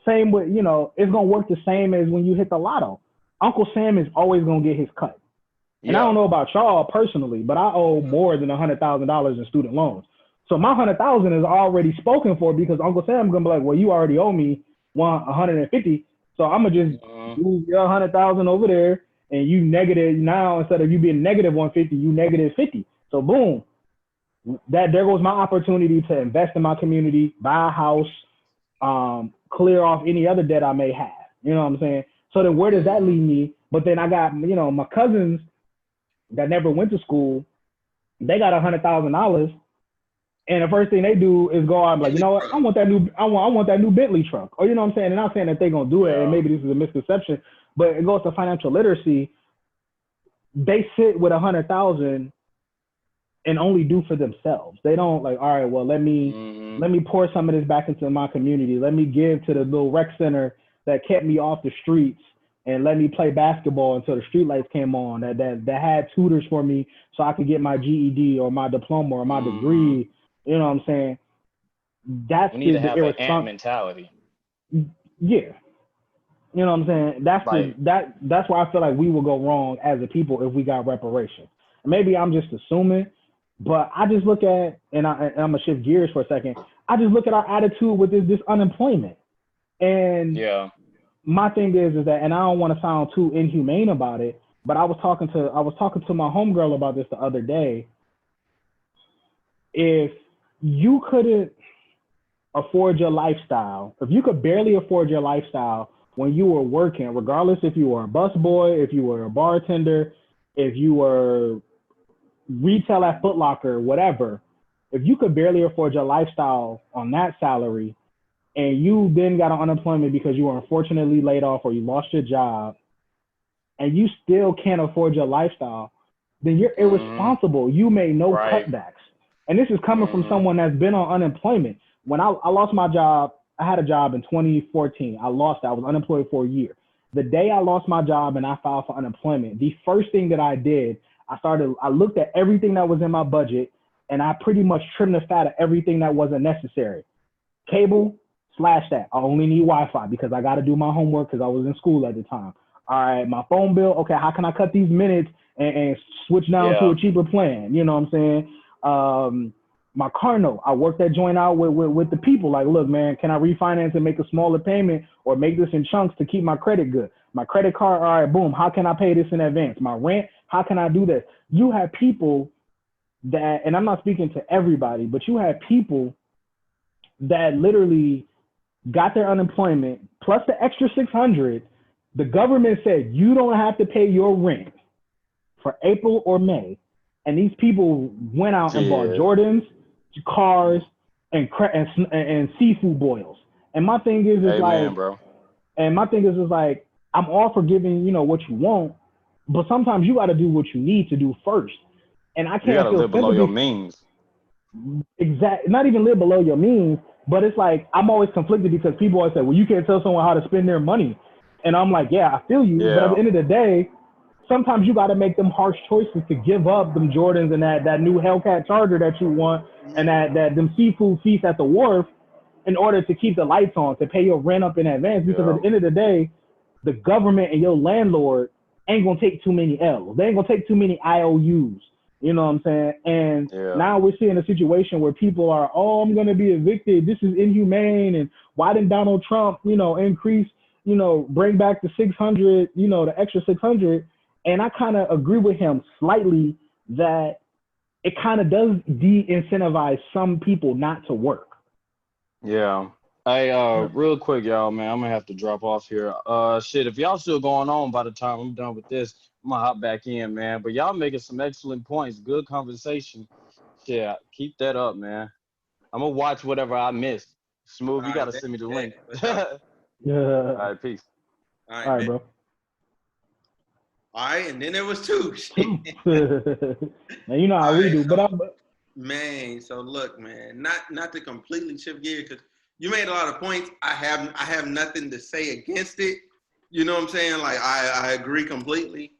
Same with it's gonna work the same as when you hit the lotto. Uncle Sam is always gonna get his cut. And I don't know about y'all personally, but I owe more than $100,000 in student loans. So my $100,000 is already spoken for because Uncle Sam's gonna be like, well, you already owe me $150, so I'm gonna just move your $100,000 over there, and you negative now instead of you being negative $150, you negative $50. So boom, there goes my opportunity to invest in my community, buy a house, clear off any other debt I may have. You know what I'm saying? So then where does that leave me? But then I got my cousins that never went to school, they got $100,000, and the first thing they do is go out and be like, you know what, I want that new Bentley truck, or you know what I'm saying. And I'm not saying that they're gonna do it, and maybe this is a misconception, but it goes to financial literacy. They sit with $100,000 and only do for themselves. They don't like, all right, well, let me pour some of this back into my community. Let me give to the little rec center that kept me off the streets, and let me play basketball until the streetlights came on, that had tutors for me so I could get my GED or my diploma or my degree. You know what I'm saying? That's we need to have an ant mentality. Yeah. You know what I'm saying? That's why I feel like we will go wrong as a people if we got reparations. Maybe I'm just assuming, but I just look at, and I'm gonna shift gears for a second. I just look at our attitude with this unemployment. And my thing is that, and I don't want to sound too inhumane about it, but I was talking to my homegirl about this the other day. If you couldn't afford your lifestyle, if you could barely afford your lifestyle when you were working, regardless if you were a busboy, if you were a bartender, if you were retail at Foot Locker, whatever, if you could barely afford your lifestyle on that salary, and you then got on unemployment because you were unfortunately laid off or you lost your job, and you still can't afford your lifestyle, then you're irresponsible. You made no cutbacks. And this is coming from someone that's been on unemployment. When I lost my job, I had a job in 2014. I lost it. I was unemployed for a year. The day I lost my job and I filed for unemployment, the first thing that I did, I looked at everything that was in my budget, and I pretty much trimmed the fat of everything that wasn't necessary. Cable, slash that. I only need Wi-Fi because I got to do my homework because I was in school at the time. All right, my phone bill. Okay, how can I cut these minutes and switch down to a cheaper plan? You know what I'm saying? My car note. I worked that joint out with the people. Like, look, man, can I refinance and make a smaller payment or make this in chunks to keep my credit good? My credit card. All right, boom. How can I pay this in advance? My rent. How can I do this? You have people that, and I'm not speaking to everybody, but you have people that literally got their unemployment plus the extra $600. The government said you don't have to pay your rent for April or May, and these people went out and bought Jordans, cars, and seafood boils. And my thing is like, I'm all for giving what you want, but sometimes you got to do what you need to do first. And I can't. You got to live below your means. Exactly. Not even live below your means. But it's like, I'm always conflicted because people always say, well, you can't tell someone how to spend their money. And I'm like, yeah, I feel you. But at the end of the day, sometimes you got to make them harsh choices to give up them Jordans and that new Hellcat Charger that you want and that them seafood feast at the wharf in order to keep the lights on, to pay your rent up in advance. Because at the end of the day, the government and your landlord ain't going to take too many L's. They ain't going to take too many IOUs. You know what I'm saying? And now we're seeing a situation where people are, I'm going to be evicted. This is inhumane. And why didn't Donald Trump, increase, bring back the 600, the extra 600? And I kind of agree with him slightly that it kind of does de-incentivize some people not to work. Yeah. Hey, real quick, y'all, man, I'm going to have to drop off here. If y'all still going on by the time I'm done with this, I'm going to hop back in, man. But y'all making some excellent points. Good conversation. Yeah, keep that up, man. I'm going to watch whatever I missed. Smooth, you got to send me the link. All right, peace. All right, bro. All right, and then there was two. Now, you know how we do. Man, so look, man, not to completely shift gear, because you made a lot of points. I have nothing to say against it. You know what I'm saying? Like, I agree completely.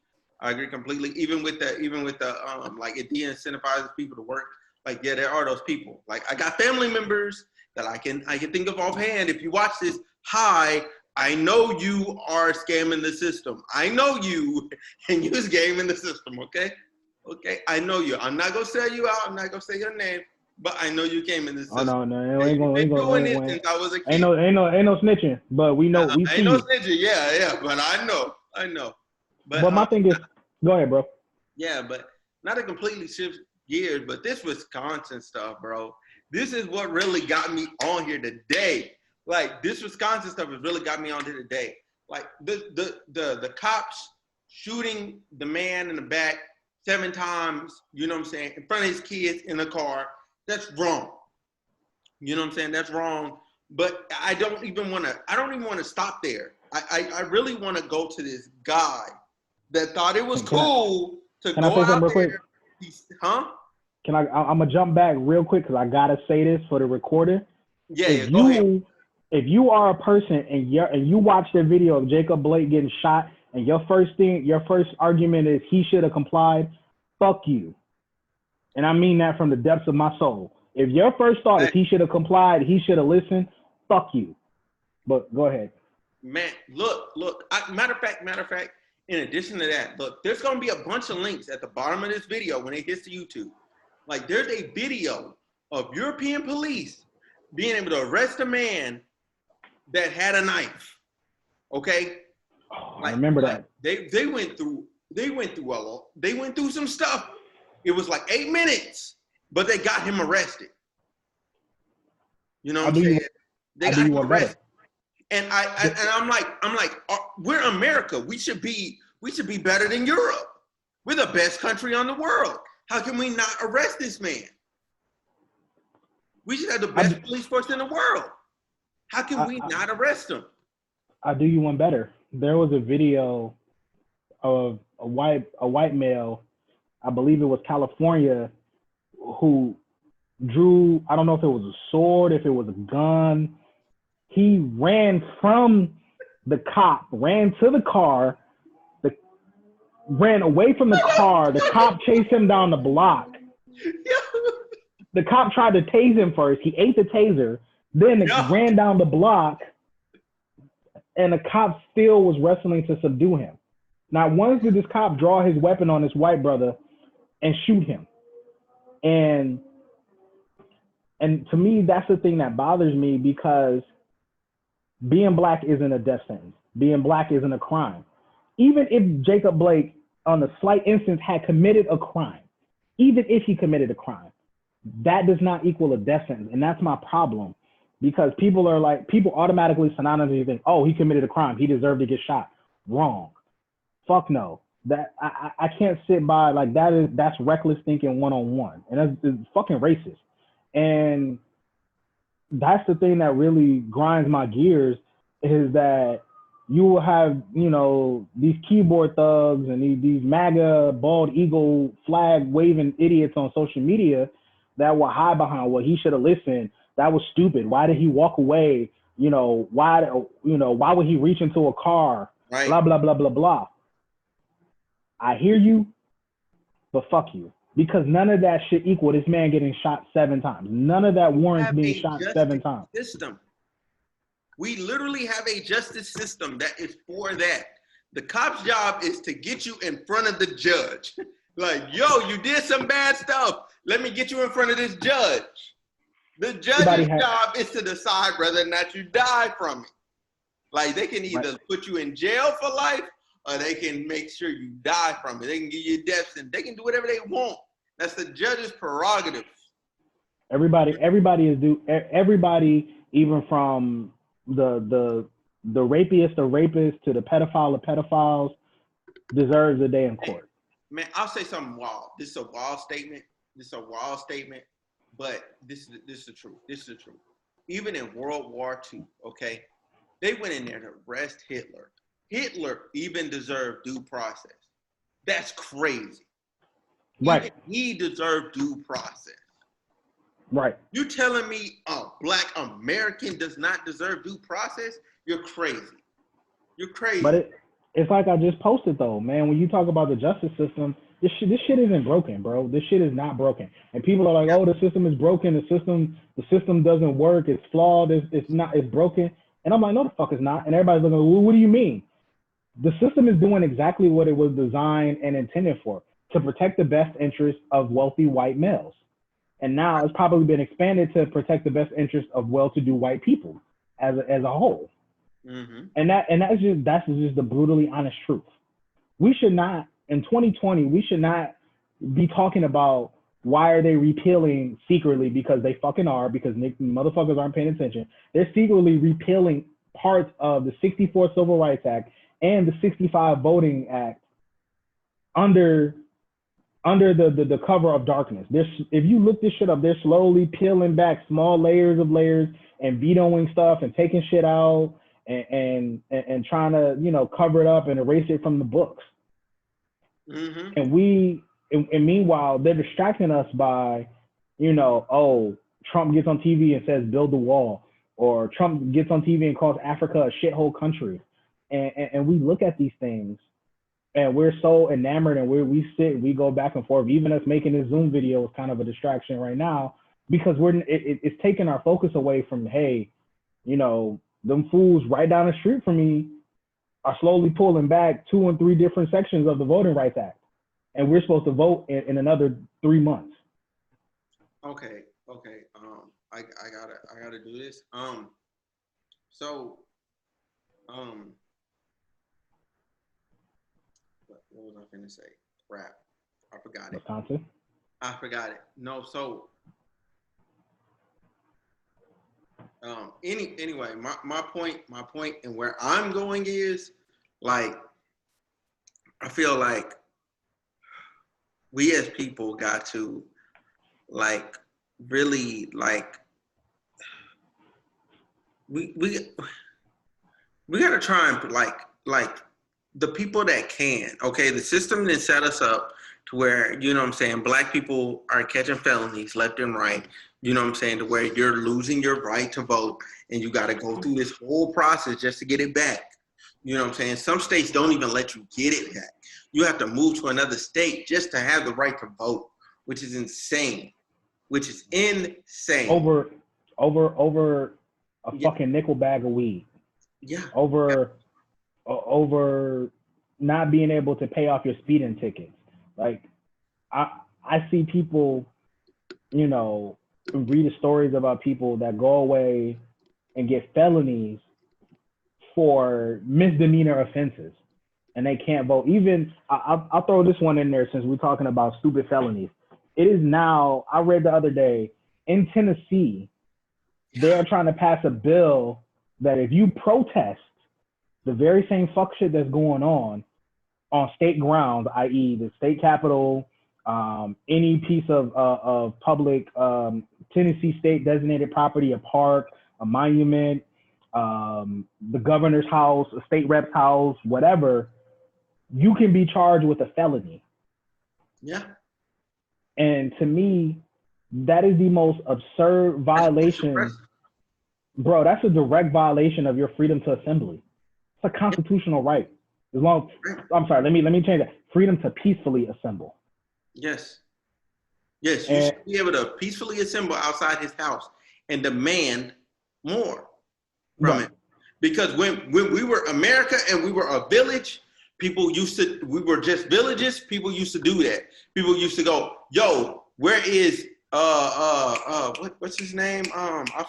Even with the like, it de-incentivizes people to work. Like, yeah, there are those people. Like, I got family members that I can think of offhand. If you watch this, hi, I know you are scamming the system. I know you, and you scamming the system. Okay, I know you. I'm not gonna sell you out. I'm not gonna say your name, but I know you came in the system. Oh no, ain't doing it since I was a kid. Ain't no snitching, but we know we see. Ain't no snitching, yeah, but I know. But my thing is, go ahead, bro. Yeah, but not to completely shift gears, but this Wisconsin stuff, bro. This is what really got me on here today. Like, this Wisconsin stuff has really got me on here today. Like, the cops shooting the man in the back 7 times, you know what I'm saying, in front of his kids in a car. That's wrong. You know what I'm saying? That's wrong. But I don't even want to stop there. I really want to go to this guy that thought it was cool to go out there. Huh? I'm going to jump back real quick because I got to say this for the recorder. Yeah, go ahead. If you are a person and you watch the video of Jacob Blake getting shot and your first argument is he should have complied, fuck you. And I mean that from the depths of my soul. If your first thought is he should have complied, he should have listened, fuck you. But go ahead. Man, look. Matter of fact, in addition to that, look, there's going to be a bunch of links at the bottom of this video when it hits to YouTube. Like, there's a video of European police being able to arrest a man that had a knife. Okay? I remember that. They went through some stuff. It was like 8 minutes, but they got him arrested. You know what I'm saying? They got him arrested. And I'm like, we're America. We should be better than Europe. We're the best country on the world. How can we not arrest this man? We should have the best police force in the world. How can we not arrest him? I'll do you one better. There was a video of a white male, I believe it was California, who drew, I don't know if it was a sword, if it was a gun. He ran from the cop, ran to the car, ran away from the car. The cop chased him down the block. The cop tried to tase him first. He ate the taser, then ran down the block, and the cop still was wrestling to subdue him. Not once did this cop draw his weapon on this white brother and shoot him. And to me, that's the thing that bothers me, because being black isn't a death sentence. Being black isn't a crime. Even if Jacob Blake, on a slight instance, had committed a crime, even if he committed a crime, that does not equal a death sentence. And that's my problem, because people automatically synonymously think, oh, he committed a crime, he deserved to get shot. Wrong. Fuck no. That I can't sit by like that. That's reckless thinking one-on-one, and that's fucking racist. And that's the thing that really grinds my gears, is that you will have, you know, these keyboard thugs and these MAGA bald eagle flag waving idiots on social media that will hide behind, well, he should have listened. That was stupid. Why did he walk away? You know, why would he reach into a car? Right. Blah, blah, blah, blah, blah. I hear you, but fuck you. Because none of that shit equal this man getting shot 7 times. None of that warrants being shot 7 times. System. We literally have a justice system that is for that. The cop's job is to get you in front of the judge. Like, yo, you did some bad stuff. Let me get you in front of this judge. The judge's job is to decide whether or not you die from it. Like, they can either put you in jail for life, or they can make sure you die from it. They can give you a death sentence. They can do whatever they want. That's the judge's prerogative. Everybody, even from the rapiest of rapists to the pedophile of pedophiles, deserves a day in court. Man, I'll say something wild. This is a wild statement. But this is the truth. This is the truth. Even in World War II, okay, they went in there to arrest Hitler. Hitler even deserved due process. That's crazy. Right. Even he deserved due process. Right. You telling me a black American does not deserve due process? You're crazy. You're crazy. But it's like I just posted though, man. When you talk about the justice system, this shit isn't broken, bro. This shit is not broken. And people are like, oh, the system is broken. The system doesn't work. It's flawed. It's broken. And I'm like, no, the fuck it's not. And everybody's looking, well, what do you mean? The system is doing exactly what it was designed and intended for, to protect the best interests of wealthy white males. And now it's probably been expanded to protect the best interests of well-to-do white people as a whole. Mm-hmm. And that's just the brutally honest truth. We should not, in 2020, we should not be talking about why are they repealing secretly, because they fucking are, because motherfuckers aren't paying attention. They're secretly repealing parts of the 64 Civil Rights Act and the 65 Voting Act under the cover of darkness. If you look this shit up, they're slowly peeling back small layers and vetoing stuff and taking shit out and trying to, you know, cover it up and erase it from the books. Mm-hmm. And meanwhile, they're distracting us by, you know, oh, Trump gets on TV and says build the wall, or Trump gets on TV and calls Africa a shithole country. And we look at these things and we're so enamored, and we sit, we go back and forth. Even us making this Zoom video is kind of a distraction right now, because it's taking our focus away from, hey, you know, them fools right down the street from me are slowly pulling back 2 and 3 different sections of the Voting Rights Act. And we're supposed to vote in another 3 months. Okay. I gotta do this. What was I finna say? Crap. I forgot it. Wisconsin? I forgot it. No, so anyway, my point and where I'm going is, like, I feel like we as people got to like really like we got to try and like the people that can. Okay, the system that set us up to where, you know what I'm saying, Black people are catching felonies left and right. You know what I'm saying, to where you're losing your right to vote and you got to go through this whole process just to get it back. You know what I'm saying? Some states don't even let you get it back. You have to move to another state just to have the right to vote, which is insane. Over a fucking nickel bag of weed. Yeah. Over not being able to pay off your speeding tickets. Like, I see people, you know, read the stories about people that go away and get felonies for misdemeanor offenses, and they can't vote. Even I'll throw this one in there since we're talking about stupid felonies. It is now, I read the other day, in Tennessee, they're trying to pass a bill that if you protest the very same fuck shit that's going on state grounds, i.e. the state capitol, any piece of public Tennessee state designated property, a park, a monument, the governor's house, a state rep's house, whatever, you can be charged with a felony. Yeah. And to me, that is the most absurd violation. Bro, that's a direct violation of your freedom to assembly. It's a constitutional right. As long as, I'm sorry, let me change that. Freedom to peacefully assemble. Yes. Yes, you should be able to peacefully assemble outside his house and demand more from it. Because when we were America and we were a village, we were just villages, people used to do that. People used to go, yo, where is what's his name? I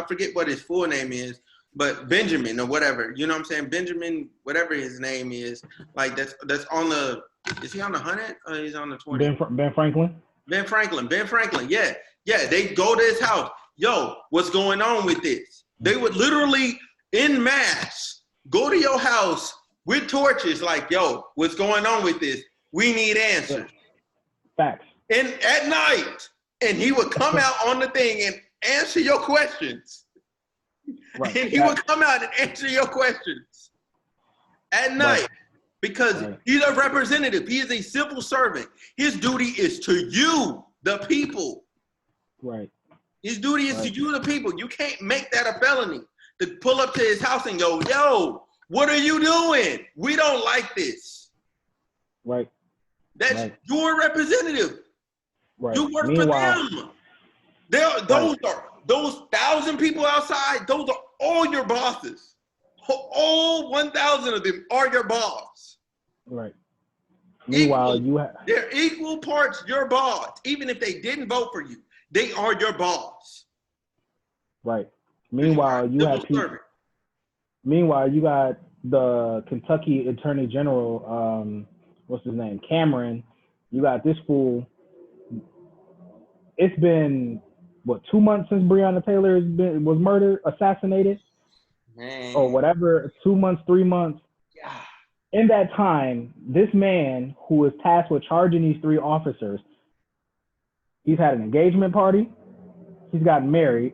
forget what his full name is, but Benjamin or whatever. You know what I'm saying? Benjamin, whatever his name is, like that's on the, is he on the 100 or he's on the 20? Ben Franklin? Ben Franklin, yeah. Yeah, they go to his house. Yo, what's going on with this? They would literally, en masse, go to your house with torches like, yo, what's going on with this? We need answers. Facts. And at night, and he would come out on the thing and answer your questions. Right. And he would come out and answer your questions at night. Right. Because he's a representative. He is a civil servant. His duty is to you, the people. Right. His duty is to you, the people. You can't make that a felony to pull up to his house and go, yo, what are you doing? We don't like this. Right. That's your representative. Right. You work for them. Those 1,000 people outside, those are all your bosses. All 1,000 of them are your boss. Right. Meanwhile, they're equal parts your boss. Even if they didn't vote for you, they are your boss. Right. Meanwhile, you got the Kentucky Attorney General, what's his name, Cameron. You got this fool. It's been 2 months since Breonna Taylor was murdered, assassinated, or whatever. 2 months, 3 months. Yeah. In that time, this man who was tasked with charging these 3 officers, he's had an engagement party, he's gotten married,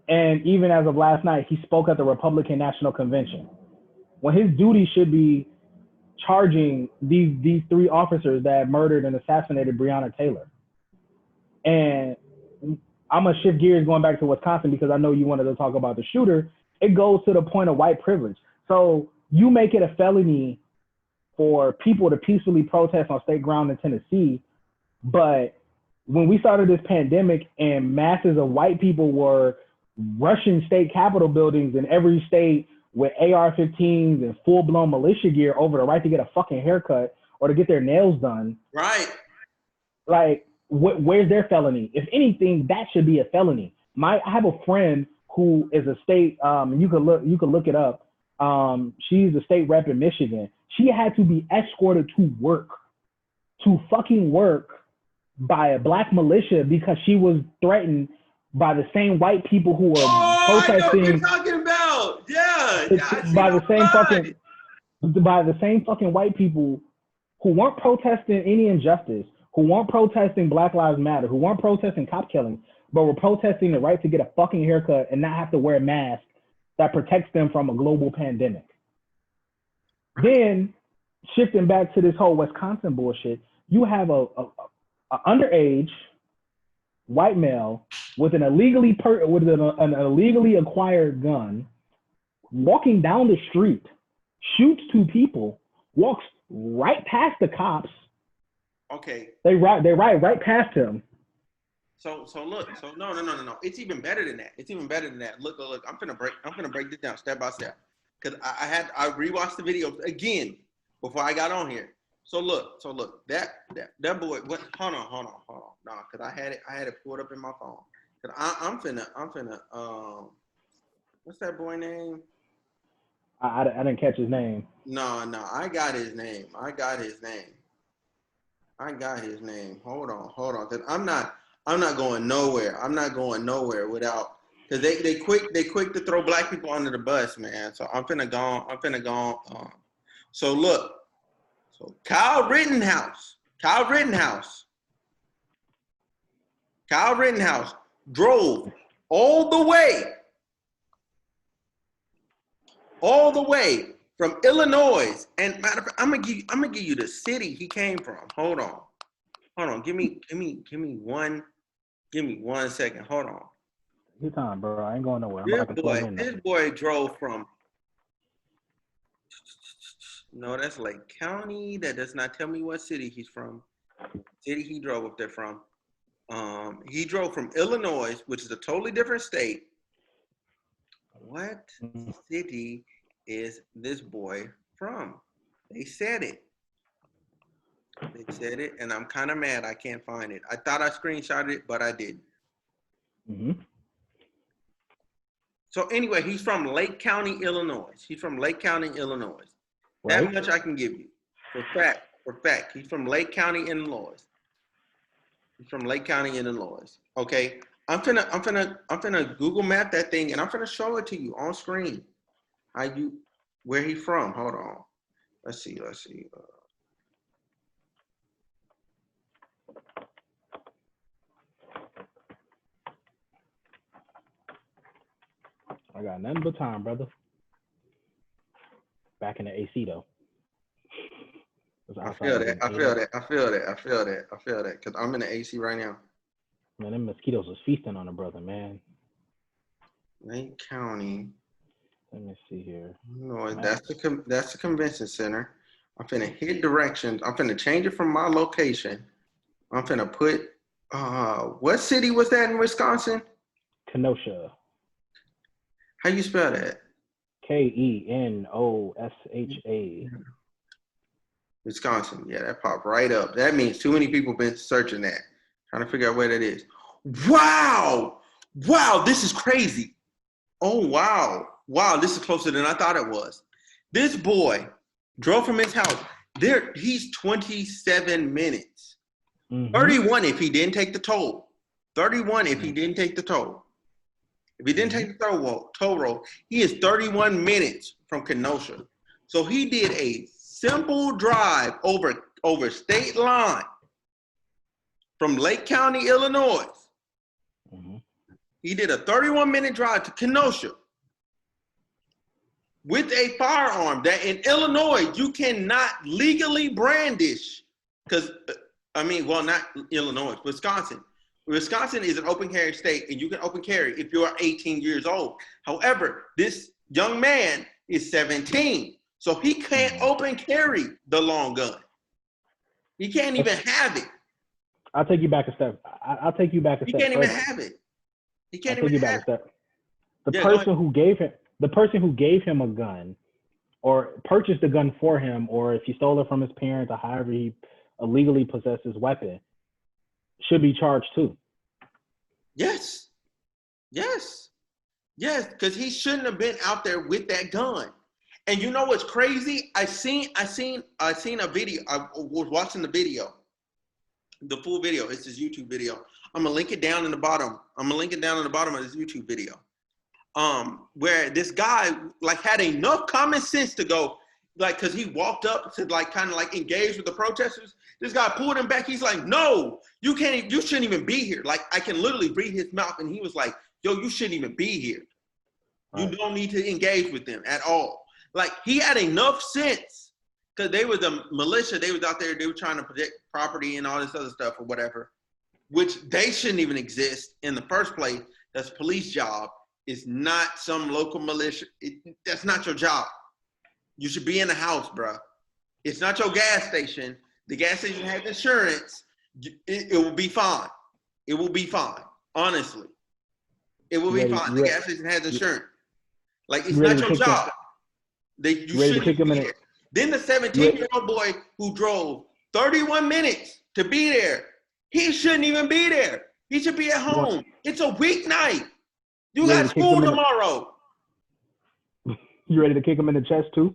and even as of last night, he spoke at the Republican National Convention. When his duty should be charging these 3 officers that murdered and assassinated Breonna Taylor. And I'm gonna shift gears going back to Wisconsin because I know you wanted to talk about the shooter. It goes to the point of white privilege. So you make it a felony for people to peacefully protest on state ground in Tennessee, but when we started this pandemic and masses of white people were rushing state capitol buildings in every state with AR-15s and full-blown militia gear over the right to get a fucking haircut or to get their nails done. Right. Like, where's their felony? If anything, that should be a felony. I have a friend who is a state, you could look it up. She's a state rep in Michigan. She had to be escorted to fucking work by a black militia because she was threatened by the same white people who were protesting. I know what you're talking about. Yeah. By the same fucking white people who weren't protesting any injustice, who weren't protesting Black Lives Matter, who weren't protesting cop killing, but were protesting the right to get a fucking haircut and not have to wear a mask that protects them from a global pandemic. Then, shifting back to this whole Wisconsin bullshit, you have a underage white male with an illegally acquired gun walking down the street, shoots 2 people, walks right past the cops. Okay. They ride right past him. So look. So no. It's even better than that. Look. I'm gonna break this down step by step. Cause I rewatched the video again before I got on here. So look. That boy. What? Hold on. Nah, cause I had it pulled up in my phone. Cause I'm finna. What's that boy name? I didn't catch his name. No. I got his name. Hold on. Cause I'm not going nowhere. Without. Cause they quick to throw black people under the bus, man. So I'm finna go. So look. So Kyle Rittenhouse drove all the way from Illinois. And matter of fact, I'm gonna give you the city he came from. Hold on. Give me 1 second. Hold on. Your time, bro. I ain't going nowhere. This boy drove from. No, that's Lake County. That does not tell me what city he's from. City he drove up there from. He drove from Illinois, which is a totally different state. What city is this boy from? They said it, and I'm kind of mad I can't find it. I thought I screenshotted it, but I didn't. Mm-hmm. So anyway, he's from Lake County, Illinois. Right. That much I can give you. For fact. He's from Lake County, Illinois. Okay. I'm finna Google map that thing and I'm finna show it to you on screen. Where he from? Hold on. Let's see. I got nothing but time, brother. Back in the AC though. I feel that. Cause I'm in the AC right now. Man, them mosquitoes was feasting on the brother, man. Lake County. Let me see here. No, that's the convention center. I'm finna hit directions. I'm finna change it from my location. I'm finna put. What city was that in Wisconsin? Kenosha. How you spell that? Kenosha. Wisconsin. Yeah, that popped right up. That means too many people been searching that, trying to figure out where that is. Wow, this is crazy. Oh, wow, this is closer than I thought it was. This boy drove from his house. He's 27 minutes. Mm-hmm. 31 if he didn't take the toll. If he didn't take the toll road, he is 31 minutes from Kenosha. So he did a simple drive over state line from Lake County, Illinois. Mm-hmm. He did a 31-minute drive to Kenosha with a firearm that in Illinois you cannot legally brandish. Because, not Illinois, Wisconsin. Wisconsin is an open carry state, and you can open carry if you are 18 years old. However, this young man is 17, so he can't open carry the long gun. He can't even have it. I'll take you back a step. He can't even have it. He can't even have it. The person who gave him a gun, or purchased a gun for him, or if he stole it from his parents, or however he illegally possessed his weapon, should be charged too. Yes, because he shouldn't have been out there with that gun. And you know what's crazy? I seen a video. I was watching the video, the full video. It's his YouTube video. I'm gonna link it down in the bottom. of this YouTube video. Where this guy had enough common sense to go, like, cause he walked up to like kind of like engage with the protesters. This guy pulled him back. He's like, no, you shouldn't even be here. Like, I can literally read his mouth. And he was like, yo, you shouldn't even be here. You don't need to engage with them at all. Like, he had enough sense, because they were the militia. They was out there. They were trying to protect property and all this other stuff or whatever, which they shouldn't even exist in the first place. That's police job. It's not some local militia. That's not your job. You should be in the house, bro. It's not your gas station. The gas station has insurance. It will be fine. It will be fine. Honestly, it will be fine. The gas station has insurance. Like, it's not your job. You shouldn't be there. Then the 17-year-old boy who drove 31 minutes to be there, he shouldn't even be there. He should be at home. It's a weeknight. You got school tomorrow. You ready to kick him in the chest too?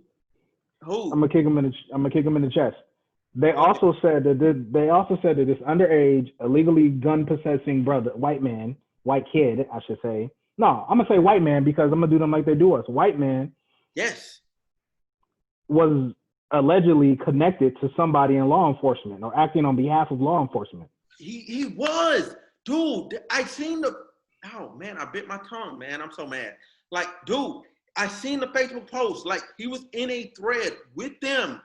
Who? I'm gonna kick him in the chest. They also said that this underage, illegally gun possessing white kid, I should say. No, I'm gonna say white man because I'm gonna do them like they do us. White man. Yes. Was allegedly connected to somebody in law enforcement or acting on behalf of law enforcement. He was, dude. I seen oh man, I bit my tongue, man. I'm so mad. Like, dude, I seen the Facebook post. Like, he was in a thread with them.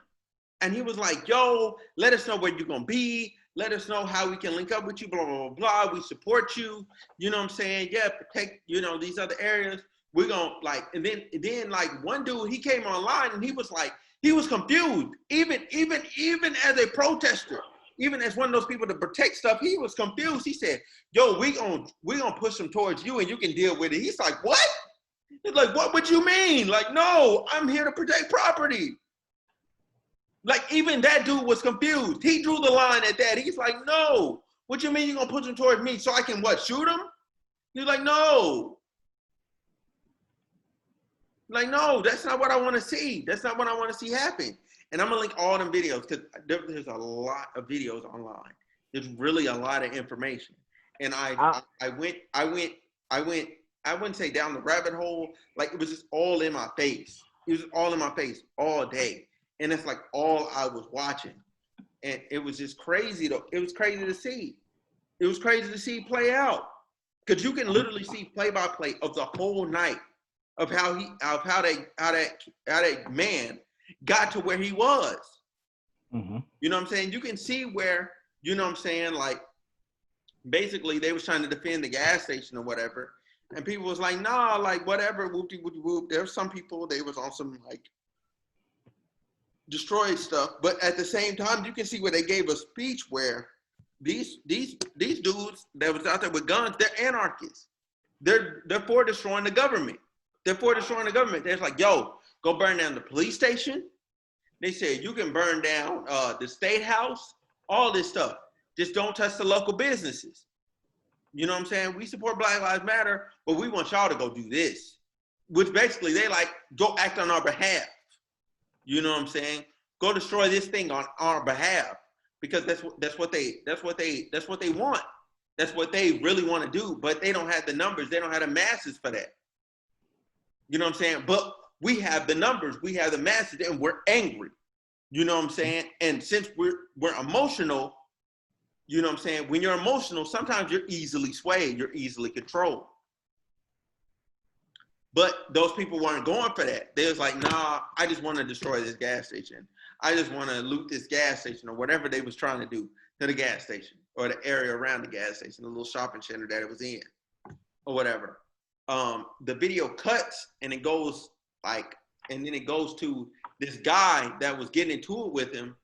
And he was like, yo, let us know where you're going to be. Let us know how we can link up with you, blah, blah, blah, blah. We support you. You know what I'm saying? Yeah, protect, these other areas. We're going to, like, and then like one dude, he came online and he was like, he was confused. Even as a protester, even as one of those people to protect stuff, he was confused. He said, yo, we gonna push them towards you and you can deal with it. He's like, what? He's like, what would you mean? Like, no, I'm here to protect property. Like, even that dude was confused. He drew the line at that. He's like, no, what you mean you're gonna push them towards me so I can what, shoot him? He's like, no. Like, no, that's not what I want to see. That's not what I want to see happen. And I'm gonna link all them videos because there's a lot of videos online. There's really a lot of information. And I wouldn't say down the rabbit hole. Like, it was just all in my face. It was all in my face all day. And it's like all I was watching. And it was just crazy though. It was crazy to see. It was crazy to see play out. Because you can literally see play by play of the whole night of how that man got to where he was. Mm-hmm. You know what I'm saying? You can see where, you know what I'm saying, like, basically they was trying to defend the gas station or whatever. And people was like, nah, like, whatever, whoop-de-whoop-de-whoop. There's some people, they was on some, like, destroyed stuff. But at the same time, you can see where they gave a speech where these dudes that was out there with guns, they're anarchists. They're for destroying the government. They're for destroying the government. They're like, yo, go burn down the police station. They said, you can burn down the state house, all this stuff. Just don't touch the local businesses. You know what I'm saying? We support Black Lives Matter, but we want y'all to go do this. Which basically they like, go act on our behalf. You know what I'm saying? Go destroy this thing on our behalf. Because that's what they want. That's what they really want to do, but they don't have the numbers. They don't have the masses for that. You know what I'm saying? But we have the numbers, we have the masses, and we're angry. You know what I'm saying? And since we're emotional, you know what I'm saying? When you're emotional, sometimes you're easily swayed, you're easily controlled. But those people weren't going for that. They was like, nah, I just want to destroy this gas station. I just want to loot this gas station or whatever they was trying to do to the gas station or the area around the gas station, the little shopping center that it was in or whatever. The video cuts and it goes like, and then it goes to this guy that was getting into it with him,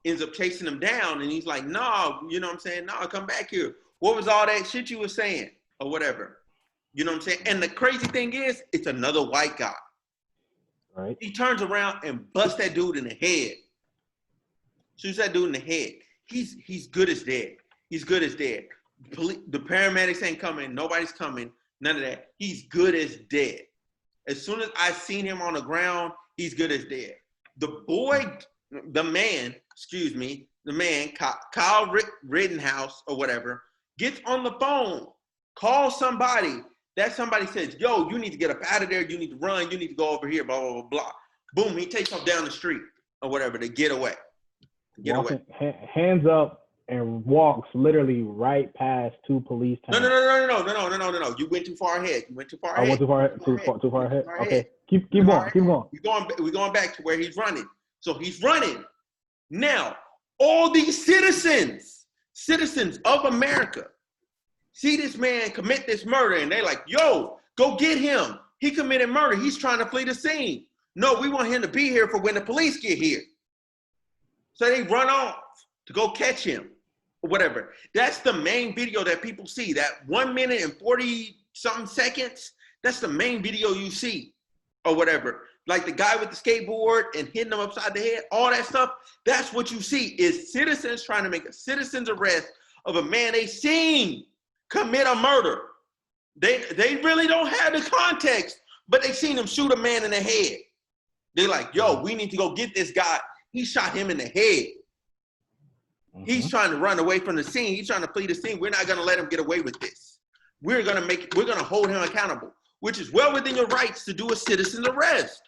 ends up chasing him down, and he's like, no, you know what I'm saying? No, come back here. What was all that shit you were saying? Or whatever. You know what I'm saying? And the crazy thing is, it's another white guy. Right. He turns around and busts that dude in the head. Shoots that dude in the head. He's good as dead. He's good as dead. The paramedics ain't coming. Nobody's coming. None of that. He's good as dead. As soon as I seen him on the ground, he's good as dead. The man, Kyle Rittenhouse or whatever, gets on the phone, calls somebody. That somebody says, yo, you need to get up out of there. You need to run. You need to go over here, blah, blah, blah, blah. Boom, he takes off down the street or whatever to get away. Hands up and walks literally right past two police tanks. No. You went too far ahead. I went too far ahead. Too far ahead. Okay, keep going. We're going back to where he's running. So he's running. Now, all these citizens of America, see this man commit this murder, and they're like, yo, go get him. He committed murder. He's trying to flee the scene. No, we want him to be here for when the police get here. So they run off to go catch him or whatever. That's the main video that people see. That 1 minute and 40-something seconds, that's the main video you see or whatever. Like the guy with the skateboard and hitting him upside the head, all that stuff, that's what you see is citizens trying to make a citizen's arrest of a man they seen commit a murder. They really don't have the context, but they seen him shoot a man in the head. They're like, yo, we need to go get this guy. He shot him in the head. He's trying to run away from the scene. He's trying to flee the scene. We're not going to let him get away with this. We're going to hold him accountable, which is well within your rights to do a citizen's arrest.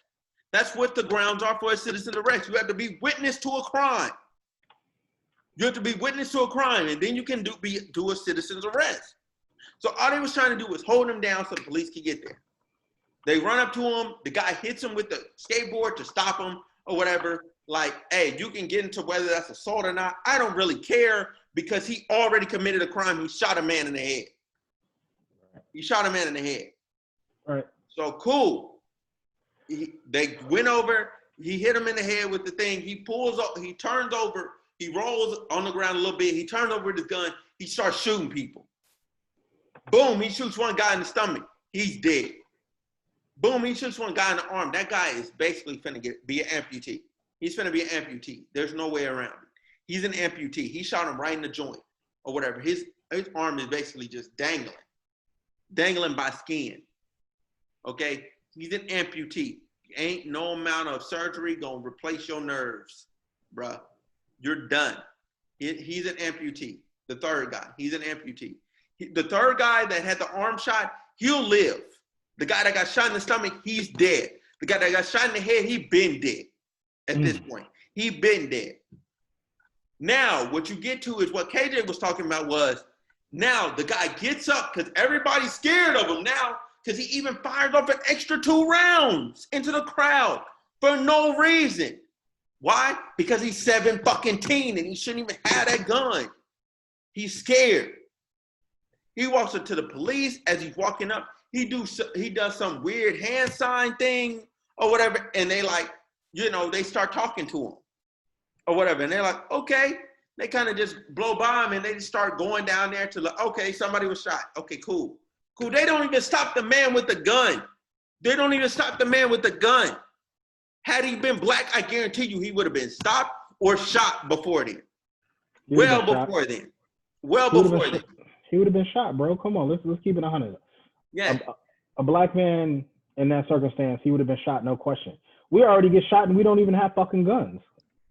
That's what the grounds are for a citizen's arrest. You have to be witness to a crime. You have to be witness to a crime, and then you can do a citizen's arrest. So all they was trying to do was hold him down so the police could get there. They run up to him. The guy hits him with the skateboard to stop him or whatever. Like, hey, you can get into whether that's assault or not. I don't really care because he already committed a crime. He shot a man in the head. All right. So cool. They went over. He hit him in the head with the thing. He pulls up. He turns over. He rolls on the ground a little bit. He turns over with his gun. He starts shooting people. Boom. He shoots one guy in the stomach. He's dead. Boom. He shoots one guy in the arm. That guy is basically finna be an amputee. He's finna be an amputee. There's no way around it. He's an amputee. He shot him right in the joint or whatever. His arm is basically just dangling by skin. Okay? He's an amputee. Ain't no amount of surgery gonna replace your nerves, bruh. You're done. He's an amputee. The third guy, he's an amputee. The third guy that had the arm shot, he'll live. The guy that got shot in the stomach, he's dead. The guy that got shot in the head, he been dead at this point. He been dead. Now, what you get to is what KJ was talking about was, now the guy gets up because everybody's scared of him now because he even fired off an extra 2 rounds into the crowd for no reason. Why? Because he's 17 and he shouldn't even have that gun. He's scared. He walks up to the police as he's walking up. He does some weird hand sign thing or whatever, and they like, they start talking to him or whatever, and they're like, okay. They kind of just blow by him and they just start going down there to like, okay, somebody was shot. Okay, cool. They don't even stop the man with the gun. Had he been black, I guarantee you he would have been stopped or shot before then. Well before then. He would have been shot, bro. Come on, let's keep it 100. Yeah. A black man in that circumstance, he would have been shot, no question. We already get shot and we don't even have fucking guns.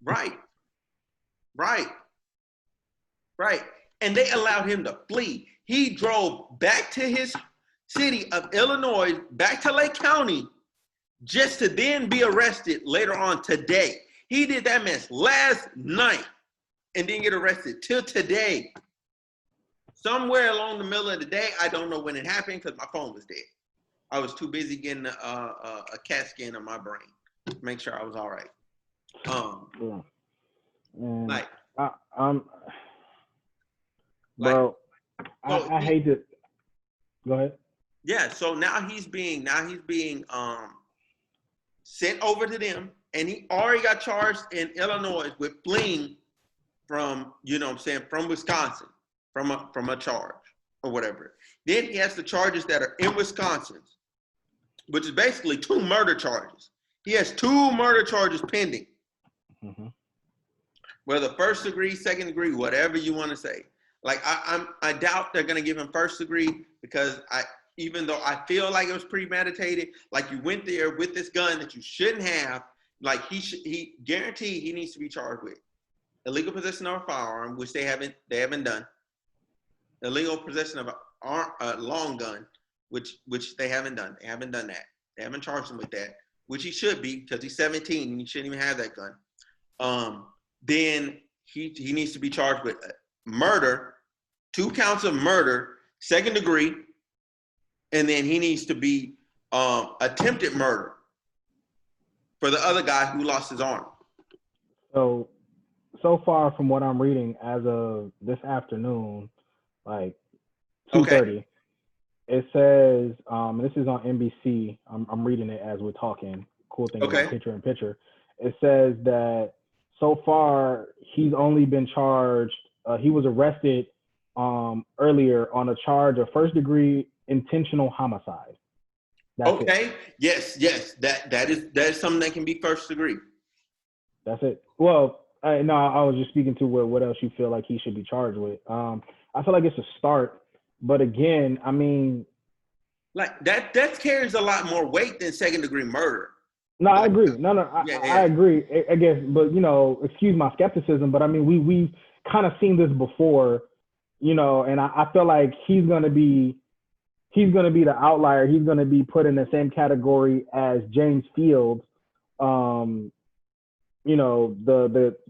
Right. And they allowed him to flee. He drove back to his city of Illinois, back to Lake County, just to then be arrested later on today. He did that mess last night and didn't get arrested till today. Somewhere along the middle of the day, I don't know when it happened because my phone was dead. I was too busy getting a CAT scan of my brain to make sure I was all right. I hate it. Go ahead. Yeah, so now he's being sent over to them, and he already got charged in Illinois with fleeing from, from Wisconsin, from a charge or whatever. Then he has the charges that are in Wisconsin, which is basically 2 murder charges. He has 2 murder charges pending. Mm-hmm. Whether first degree, second degree, whatever you want to say. Like I doubt they're gonna give him first degree because even though I feel like it was premeditated, like you went there with this gun that you shouldn't have, like he guaranteed he needs to be charged with illegal possession of a firearm, which they haven't done. Illegal possession of a long gun, which they haven't done. They haven't done that. They haven't charged him with that. which he should be because he's 17 and he shouldn't even have that gun, then he needs to be charged with murder, 2 counts of murder, 2nd degree, and then he needs to be attempted murder for the other guy who lost his arm. So far from what I'm reading as of this afternoon, like 2:30, it says, this is on NBC. I'm reading it as we're talking. Cool thing about picture in picture. It says that so far he's only been charged. He was arrested earlier on a charge of 1st degree intentional homicide. That's it. Yes. That is something that can be 1st degree. That's it. Well, I was just speaking to what else you feel like he should be charged with. I feel like it's a start, but again, I mean, like that carries a lot more weight than 2nd degree murder. No, I agree. I agree. I guess, but excuse my skepticism, but I mean, we've kind of seen this before, and I feel like he's gonna be the outlier. He's gonna be put in the same category as James Fields. The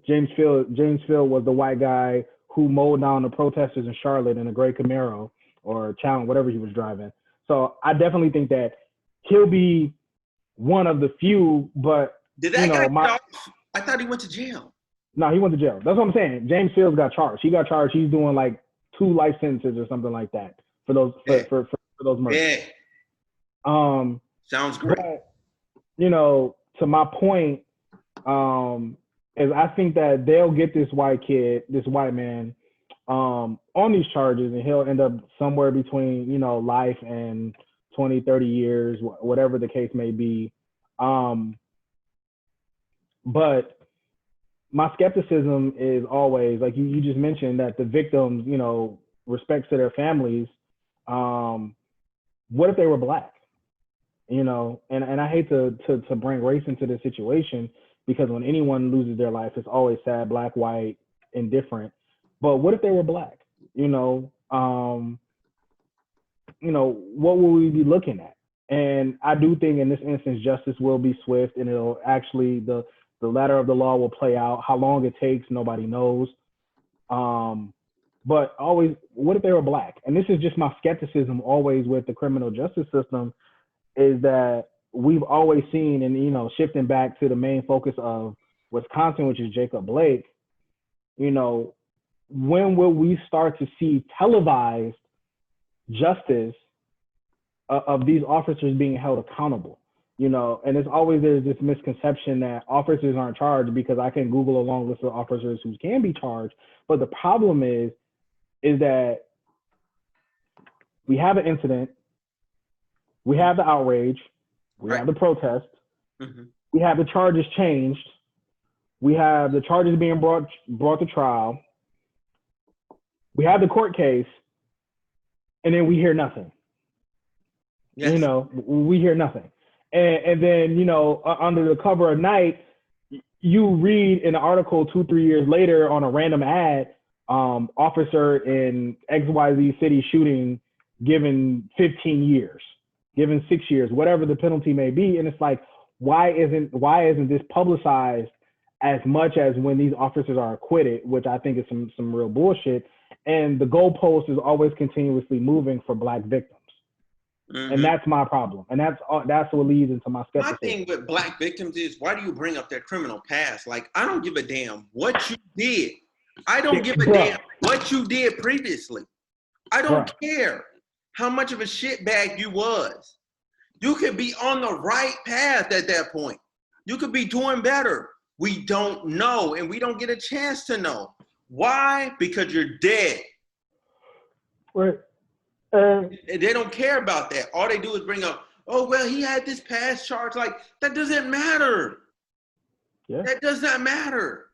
James Field was the white guy who mowed down the protesters in Charlotte in a gray Camaro or Challenge, whatever he was driving. So I definitely think that he'll be one of the few, but did that guy I thought he went to jail. No, he went to jail. That's what I'm saying. James Fields got charged. He got charged. He's doing like 2 life sentences or something like that for those for those murders. Yeah. Sounds great. But, to my point, is I think that they'll get this white man, on these charges, and he'll end up somewhere between, life and 20, 30 years, whatever the case may be. But my skepticism is always, like you just mentioned, that the victims, respects to their families. What if they were black? And I hate to bring race into this situation, because when anyone loses their life, it's always sad, black, white, indifferent. But what if they were black? What will we be looking at? And I do think in this instance, justice will be swift, and it'll actually, the letter of the law will play out. How long it takes, nobody knows. But always, what if they were black? And this is just my skepticism always with the criminal justice system, is that we've always seen, and shifting back to the main focus of Wisconsin, which is Jacob Blake, when will we start to see televised justice of these officers being held accountable? And there's this misconception that officers aren't charged, because I can Google a long list of officers who can be charged. But the problem is that we have an incident, we have the outrage, we have the protest, we have the charges changed, we have the charges being brought to trial, we have the court case, and then we hear nothing. Yes. We hear nothing. And then, under the cover of night, you read in an article 2-3 years later on a random ad, officer in XYZ city shooting given 15 years, given 6 years, whatever the penalty may be. And it's like, why isn't this publicized as much as when these officers are acquitted, which I think is some real bullshit. And the goalpost is always continuously moving for black victims. And that's my problem. And that's what leads into my skepticism. My thing with black victims is, why do you bring up their criminal past? Like, I don't give a damn what you did. I don't give a damn what you did previously. I don't care how much of a shitbag you was. You could be on the right path at that point. You could be doing better. We don't know, and we don't get a chance to know. Why? Because you're dead. Right. They don't care about that. All they do is bring up, oh, well, he had this past charge. Like, that doesn't matter. Yeah. That does not matter.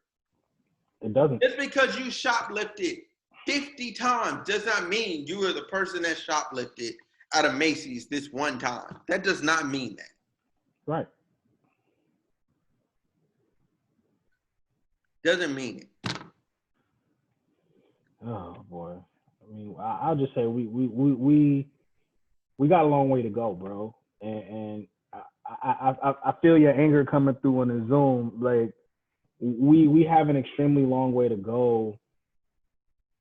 It doesn't. Just because you shoplifted 50 times does not mean you are the person that shoplifted out of Macy's this one time. That does not mean that. Right. Doesn't mean it. Oh boy. I mean, I'll just say we got a long way to go, bro. And I feel your anger coming through on the Zoom. Like we have an extremely long way to go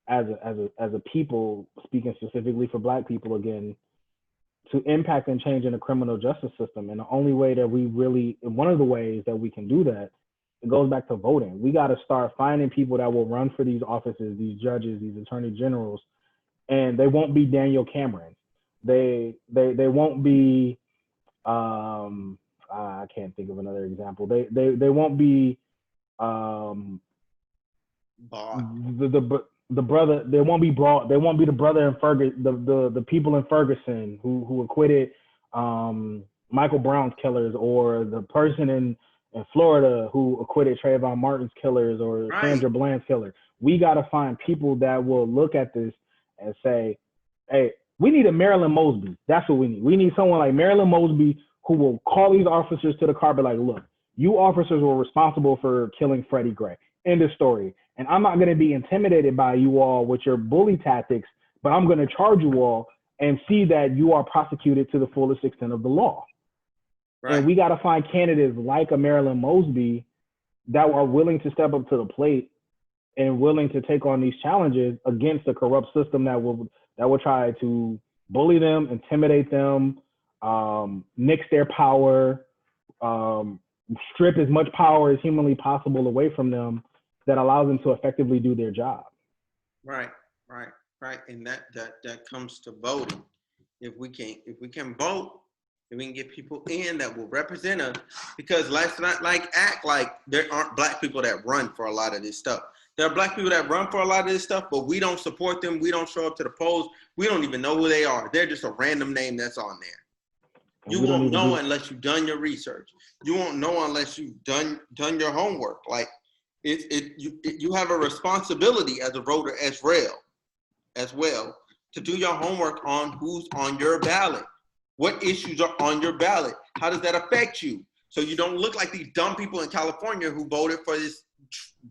as a people, speaking specifically for Black people again, to impact and change in the criminal justice system. And the only way that one of the ways that we can do that, it goes back to voting. We got to start finding people that will run for these offices, these judges, these attorney generals, and they won't be Daniel Cameron. They won't be, I can't think of another example. They won't be the brother. They won't be brought. They won't be the brother in Ferguson. The people in Ferguson who acquitted Michael Brown's killers, or the person in Florida who acquitted Trayvon Martin's killers, or Sandra Bland's killer. We got to find people that will look at this and say, hey, we need a Marilyn Mosby. That's what we need. We need someone like Marilyn Mosby who will call these officers to the carpet like, look, you officers were responsible for killing Freddie Gray. End of story. And I'm not going to be intimidated by you all with your bully tactics, but I'm going to charge you all and see that you are prosecuted to the fullest extent of the law. Right. And we got to find candidates like a Marilyn Mosby that are willing to step up to the plate and willing to take on these challenges against a corrupt system that will try to bully them, intimidate them, nix their power, strip as much power as humanly possible away from them, that allows them to effectively do their job. Right. And that comes to voting. If we can vote, if we can get people in that will represent us, because let's not act like there aren't Black people that run for a lot of this stuff. There are Black people that run for a lot of this stuff, but we don't support them. We don't show up to the polls. We don't even know who they are. They're just a random name that's on there. You won't know unless you've done your research. You won't know unless you've done your homework. Like you have a responsibility as a voter as well to do your homework on who's on your ballot. What issues are on your ballot? How does that affect you? So you don't look like these dumb people in California who voted for this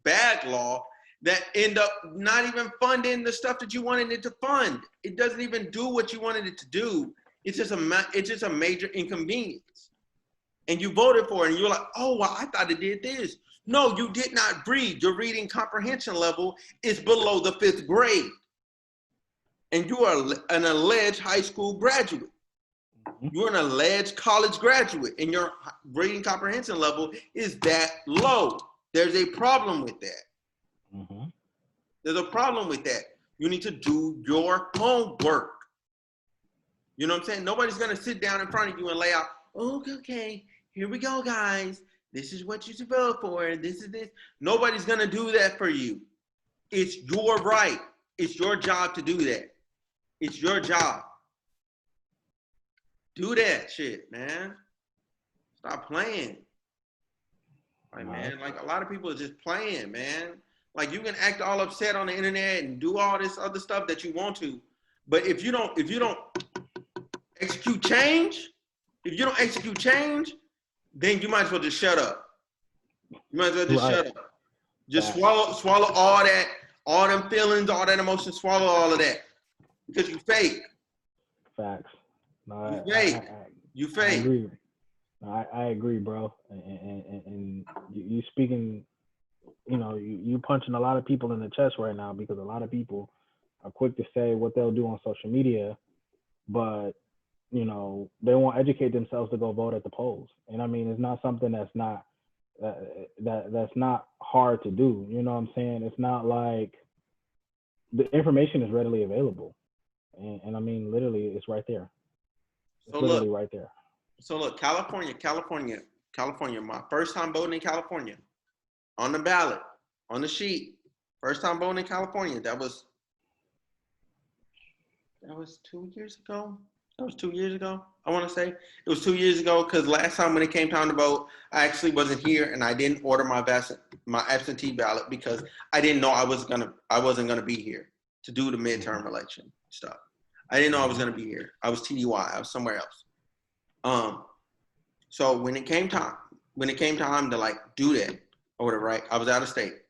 bad law that end up not even funding the stuff that you wanted it to fund. It doesn't even do what you wanted it to do. It's just a major inconvenience. And you voted for it and you're like, oh, well, I thought it did this. No, you did not read. Your reading comprehension level is below the 5th grade. And you are an alleged high school graduate. You're an alleged college graduate and your reading comprehension level is that low. There's a problem with that. Mm-hmm. There's a problem with that. You need to do your homework. You know what I'm saying? Nobody's going to sit down in front of you and lay out, okay, here we go, guys. This is what you should vote for. This is this. Nobody's going to do that for you. It's your right. It's your job to do that. It's your job. Do that shit, man. Stop playing. Like, man, like a lot of people are just playing, man. Like you can act all upset on the internet and do all this other stuff that you want to, but if you don't execute change, then you might as well just shut up. You might as well just shut up. Just swallow all that, all them feelings, all that emotion, swallow all of that. Because you fake. Facts. No, you fake. I agree. I agree, bro. And you speaking, you punching a lot of people in the chest right now, because a lot of people are quick to say what they'll do on social media, but they won't educate themselves to go vote at the polls. And I mean, it's not something that's not hard to do. You know what I'm saying? It's not like the information is readily available, and I mean, literally, it's right there. It's literally right there. So look, California, my first time voting in California, on the ballot, on the sheet, first time voting in California, that was 2 years ago. That was 2 years ago, I want to say. It was 2 years ago, because last time when it came time to vote, I actually wasn't here and I didn't order my absentee ballot because I didn't know I wasn't gonna be here to do the midterm election stuff. I didn't know I was gonna be here. I was TDY, I was somewhere else. So when it came time to like do that or whatever, right? I was out of state.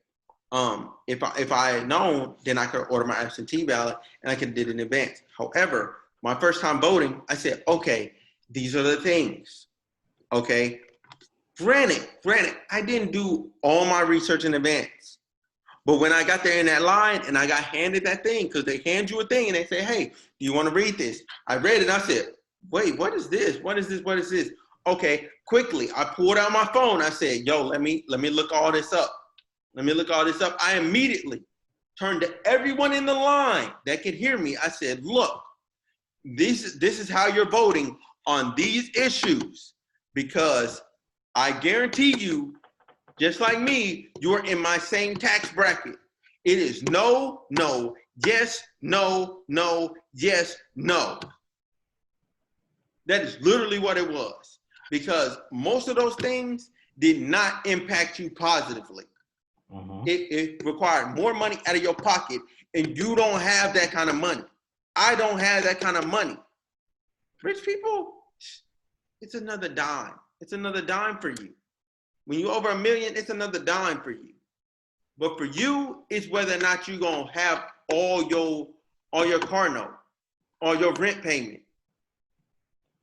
If I had known, then I could order my absentee ballot and I could have did it in advance. However, my first time voting, I said, okay, these are the things. Okay. Granted, I didn't do all my research in advance. But when I got there in that line and I got handed that thing, because they hand you a thing and they say, hey, do you want to read this? I read it and I said, wait, what is this? What is this? What is this? Okay, quickly, I pulled out my phone. I said, yo, let me look all this up. Let me look all this up. I immediately turned to everyone in the line that could hear me. I said, look, this is how you're voting on these issues, because I guarantee you, just like me, you're in my same tax bracket. It is no, no, yes, no, no, yes, no. That is literally what it was, because most of those things did not impact you positively. It required more money out of your pocket, and you don't have that kind of money. I don't have that kind of money. Rich people, it's another dime. It's another dime for you. When you're over $1 million, it's another dime for you. But for you, it's whether or not you're gonna have all your car note, all your rent payment.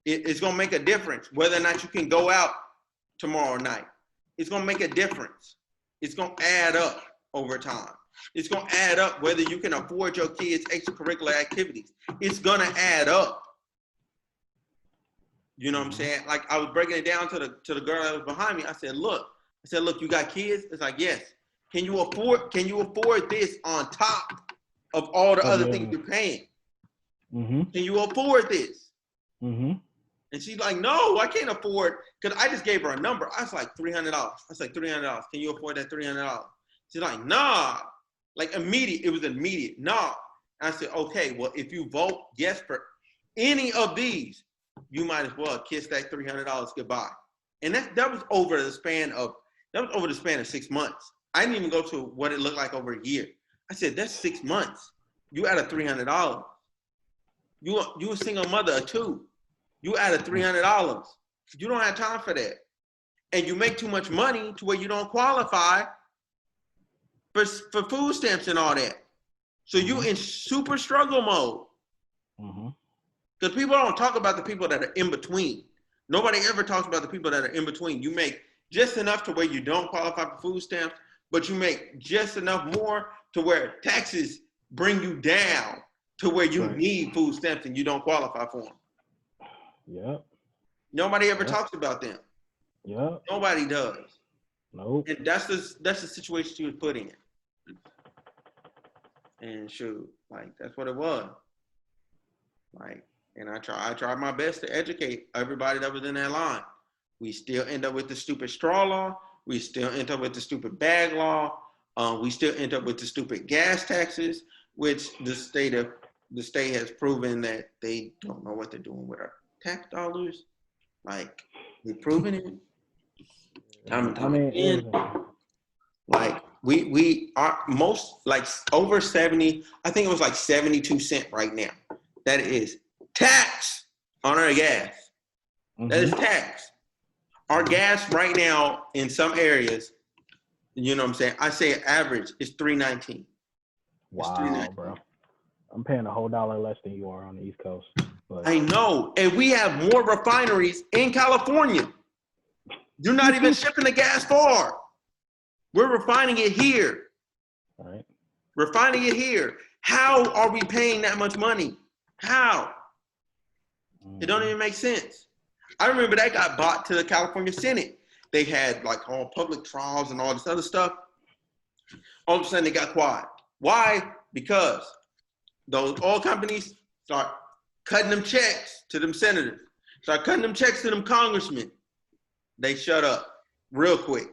It's gonna make a difference whether or not you can go out tomorrow night. It's gonna make a difference. It's gonna add up over time. It's gonna add up whether you can afford your kids' extracurricular activities. It's gonna add up. You know what I'm saying? Like, I was breaking it down to the girl that was behind me. I said, look, you got kids? It's like, yes. Can you afford this on top of all the other things you're paying? Can you afford this? And she's like, no, I can't afford, because I just gave her a number. I was like, $300. I was like, $300. Can you afford that $300? She's like, nah. Like, immediate. It was immediate. Nah. And I said, okay, well, if you vote yes for any of these, you might as well kiss that $300 goodbye. And that was over the span of 6 months. I didn't even go to what it looked like over a year. I said, that's 6 months. You add a $300. You a single mother of 2. You add a $300. You don't have time for that. And you make too much money to where you don't qualify for food stamps and all that. So you in super struggle mode. Because people don't talk about the people that are in between. Nobody ever talks about the people that are in between. You make just enough to where you don't qualify for food stamps, but you make just enough more to where taxes bring you down to where you need food stamps and you don't qualify for them. Yep. Nobody ever talks about them. Yep. Nobody does. Nope. And that's the situation she was put in. And shoot, like, that's what it was. Like, and I tried my best to educate everybody that was in that line. We still end up with the stupid straw law. We still end up with the stupid bag law. We still end up with the stupid gas taxes, which the state has proven that they don't know what they're doing with our tax dollars. Like, they've proven it. Like, we are most, like, over 70, I think it was like 72 cents right now. That is tax on our gas. That is tax. Our gas right now in some areas, you know what I'm saying? I say average is $3.19. Wow, $3.19. Bro. I'm paying a whole dollar less than you are on the East Coast. But I know. And we have more refineries in California. You're not even shipping the gas far. We're refining it here. All right. Refining it here. How are we paying that much money? How? It don't even make sense. I remember that got bought to the California Senate. They had like all public trials and all this other stuff. All of a sudden they got quiet. Why? Because those oil companies start cutting them checks to them senators, start cutting them checks to them congressmen. They shut up real quick.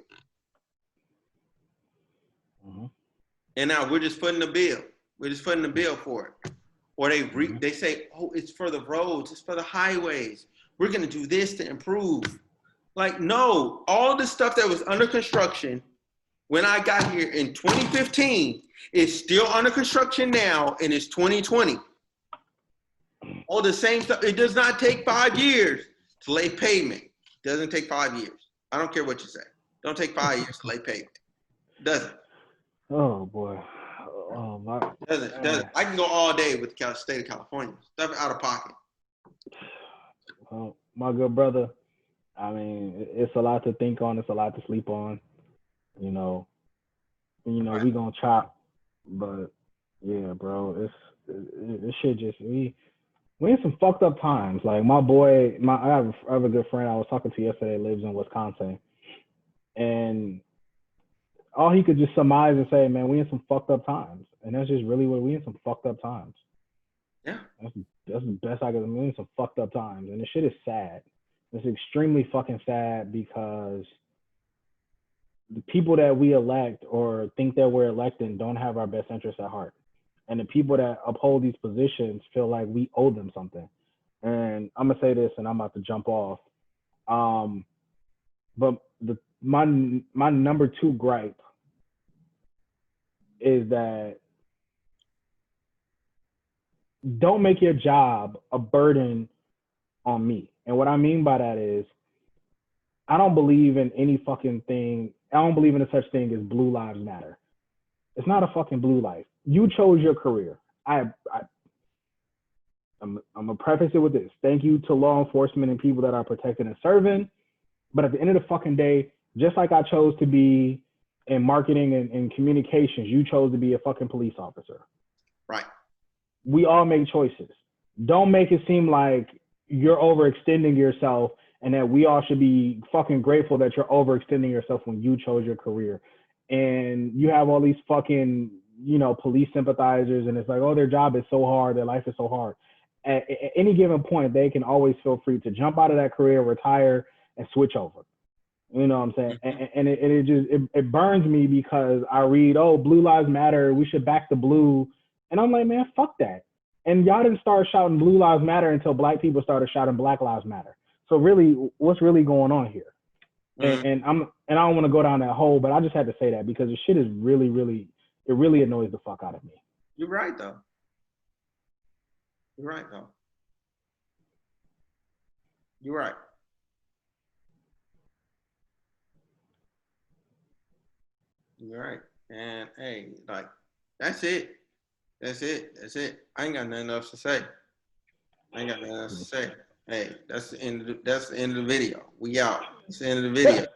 And now we're just footing the bill. We're just footing the bill for it. Or they say, oh, it's for the roads, it's for the highways. We're gonna do this to improve. Like, no, all the stuff that was under construction when I got here in 2015 is still under construction now, and it's 2020. All the same stuff. It does not take 5 years to lay pavement. It doesn't take 5 years. I don't care what you say. Don't take 5 years to lay pavement. It doesn't. Oh boy. Oh my. Doesn't. I can go all day with the state of California. Stuff out of pocket. Well, my good brother, I mean, it's a lot to think on. It's a lot to sleep on. You know, right. We gonna chop, but yeah, bro, it shit just we in some fucked up times. Like my boy, I have a good friend I was talking to yesterday. Lives in Wisconsin, and all he could just surmise and say, man, we in some fucked up times, and that's just really what we in some fucked up times. Yeah, that's the best I can. We in some fucked up times, and the shit is sad. It's extremely fucking sad because the people that we elect or think that we're electing don't have our best interests at heart. And the people that uphold these positions feel like we owe them something. And I'm gonna say this, and I'm about to jump off. But my number 2 gripe is that don't make your job a burden on me. And what I mean by that is, I don't believe in any fucking thing. I don't believe in a such thing as blue lives matter. It's not a fucking blue life. You chose your career. I'm gonna preface it with this. Thank you to law enforcement and people that are protecting and serving. But at the end of the fucking day, just like I chose to be in marketing and communications, you chose to be a fucking police officer. Right. We all make choices. Don't make it seem like you're overextending yourself and that we all should be fucking grateful that you're overextending yourself when you chose your career. And you have all these fucking, police sympathizers, and it's like, oh, their job is so hard, their life is so hard. At any given point, they can always feel free to jump out of that career, retire, and switch over. You know what I'm saying? And it burns me because I read, oh, Blue Lives Matter, we should back the blue. And I'm like, man, fuck that. And y'all didn't start shouting Blue Lives Matter until Black people started shouting Black Lives Matter. So really, what's really going on here? And I don't want to go down that hole, but I just had to say that because the shit is really, really, it really annoys the fuck out of me. You're right though. You're right though. You're right. You're right. And hey, like, that's it. That's it. That's it. I ain't got nothing else to say. Hey, that's the end of the video. We out. It's the end of the video.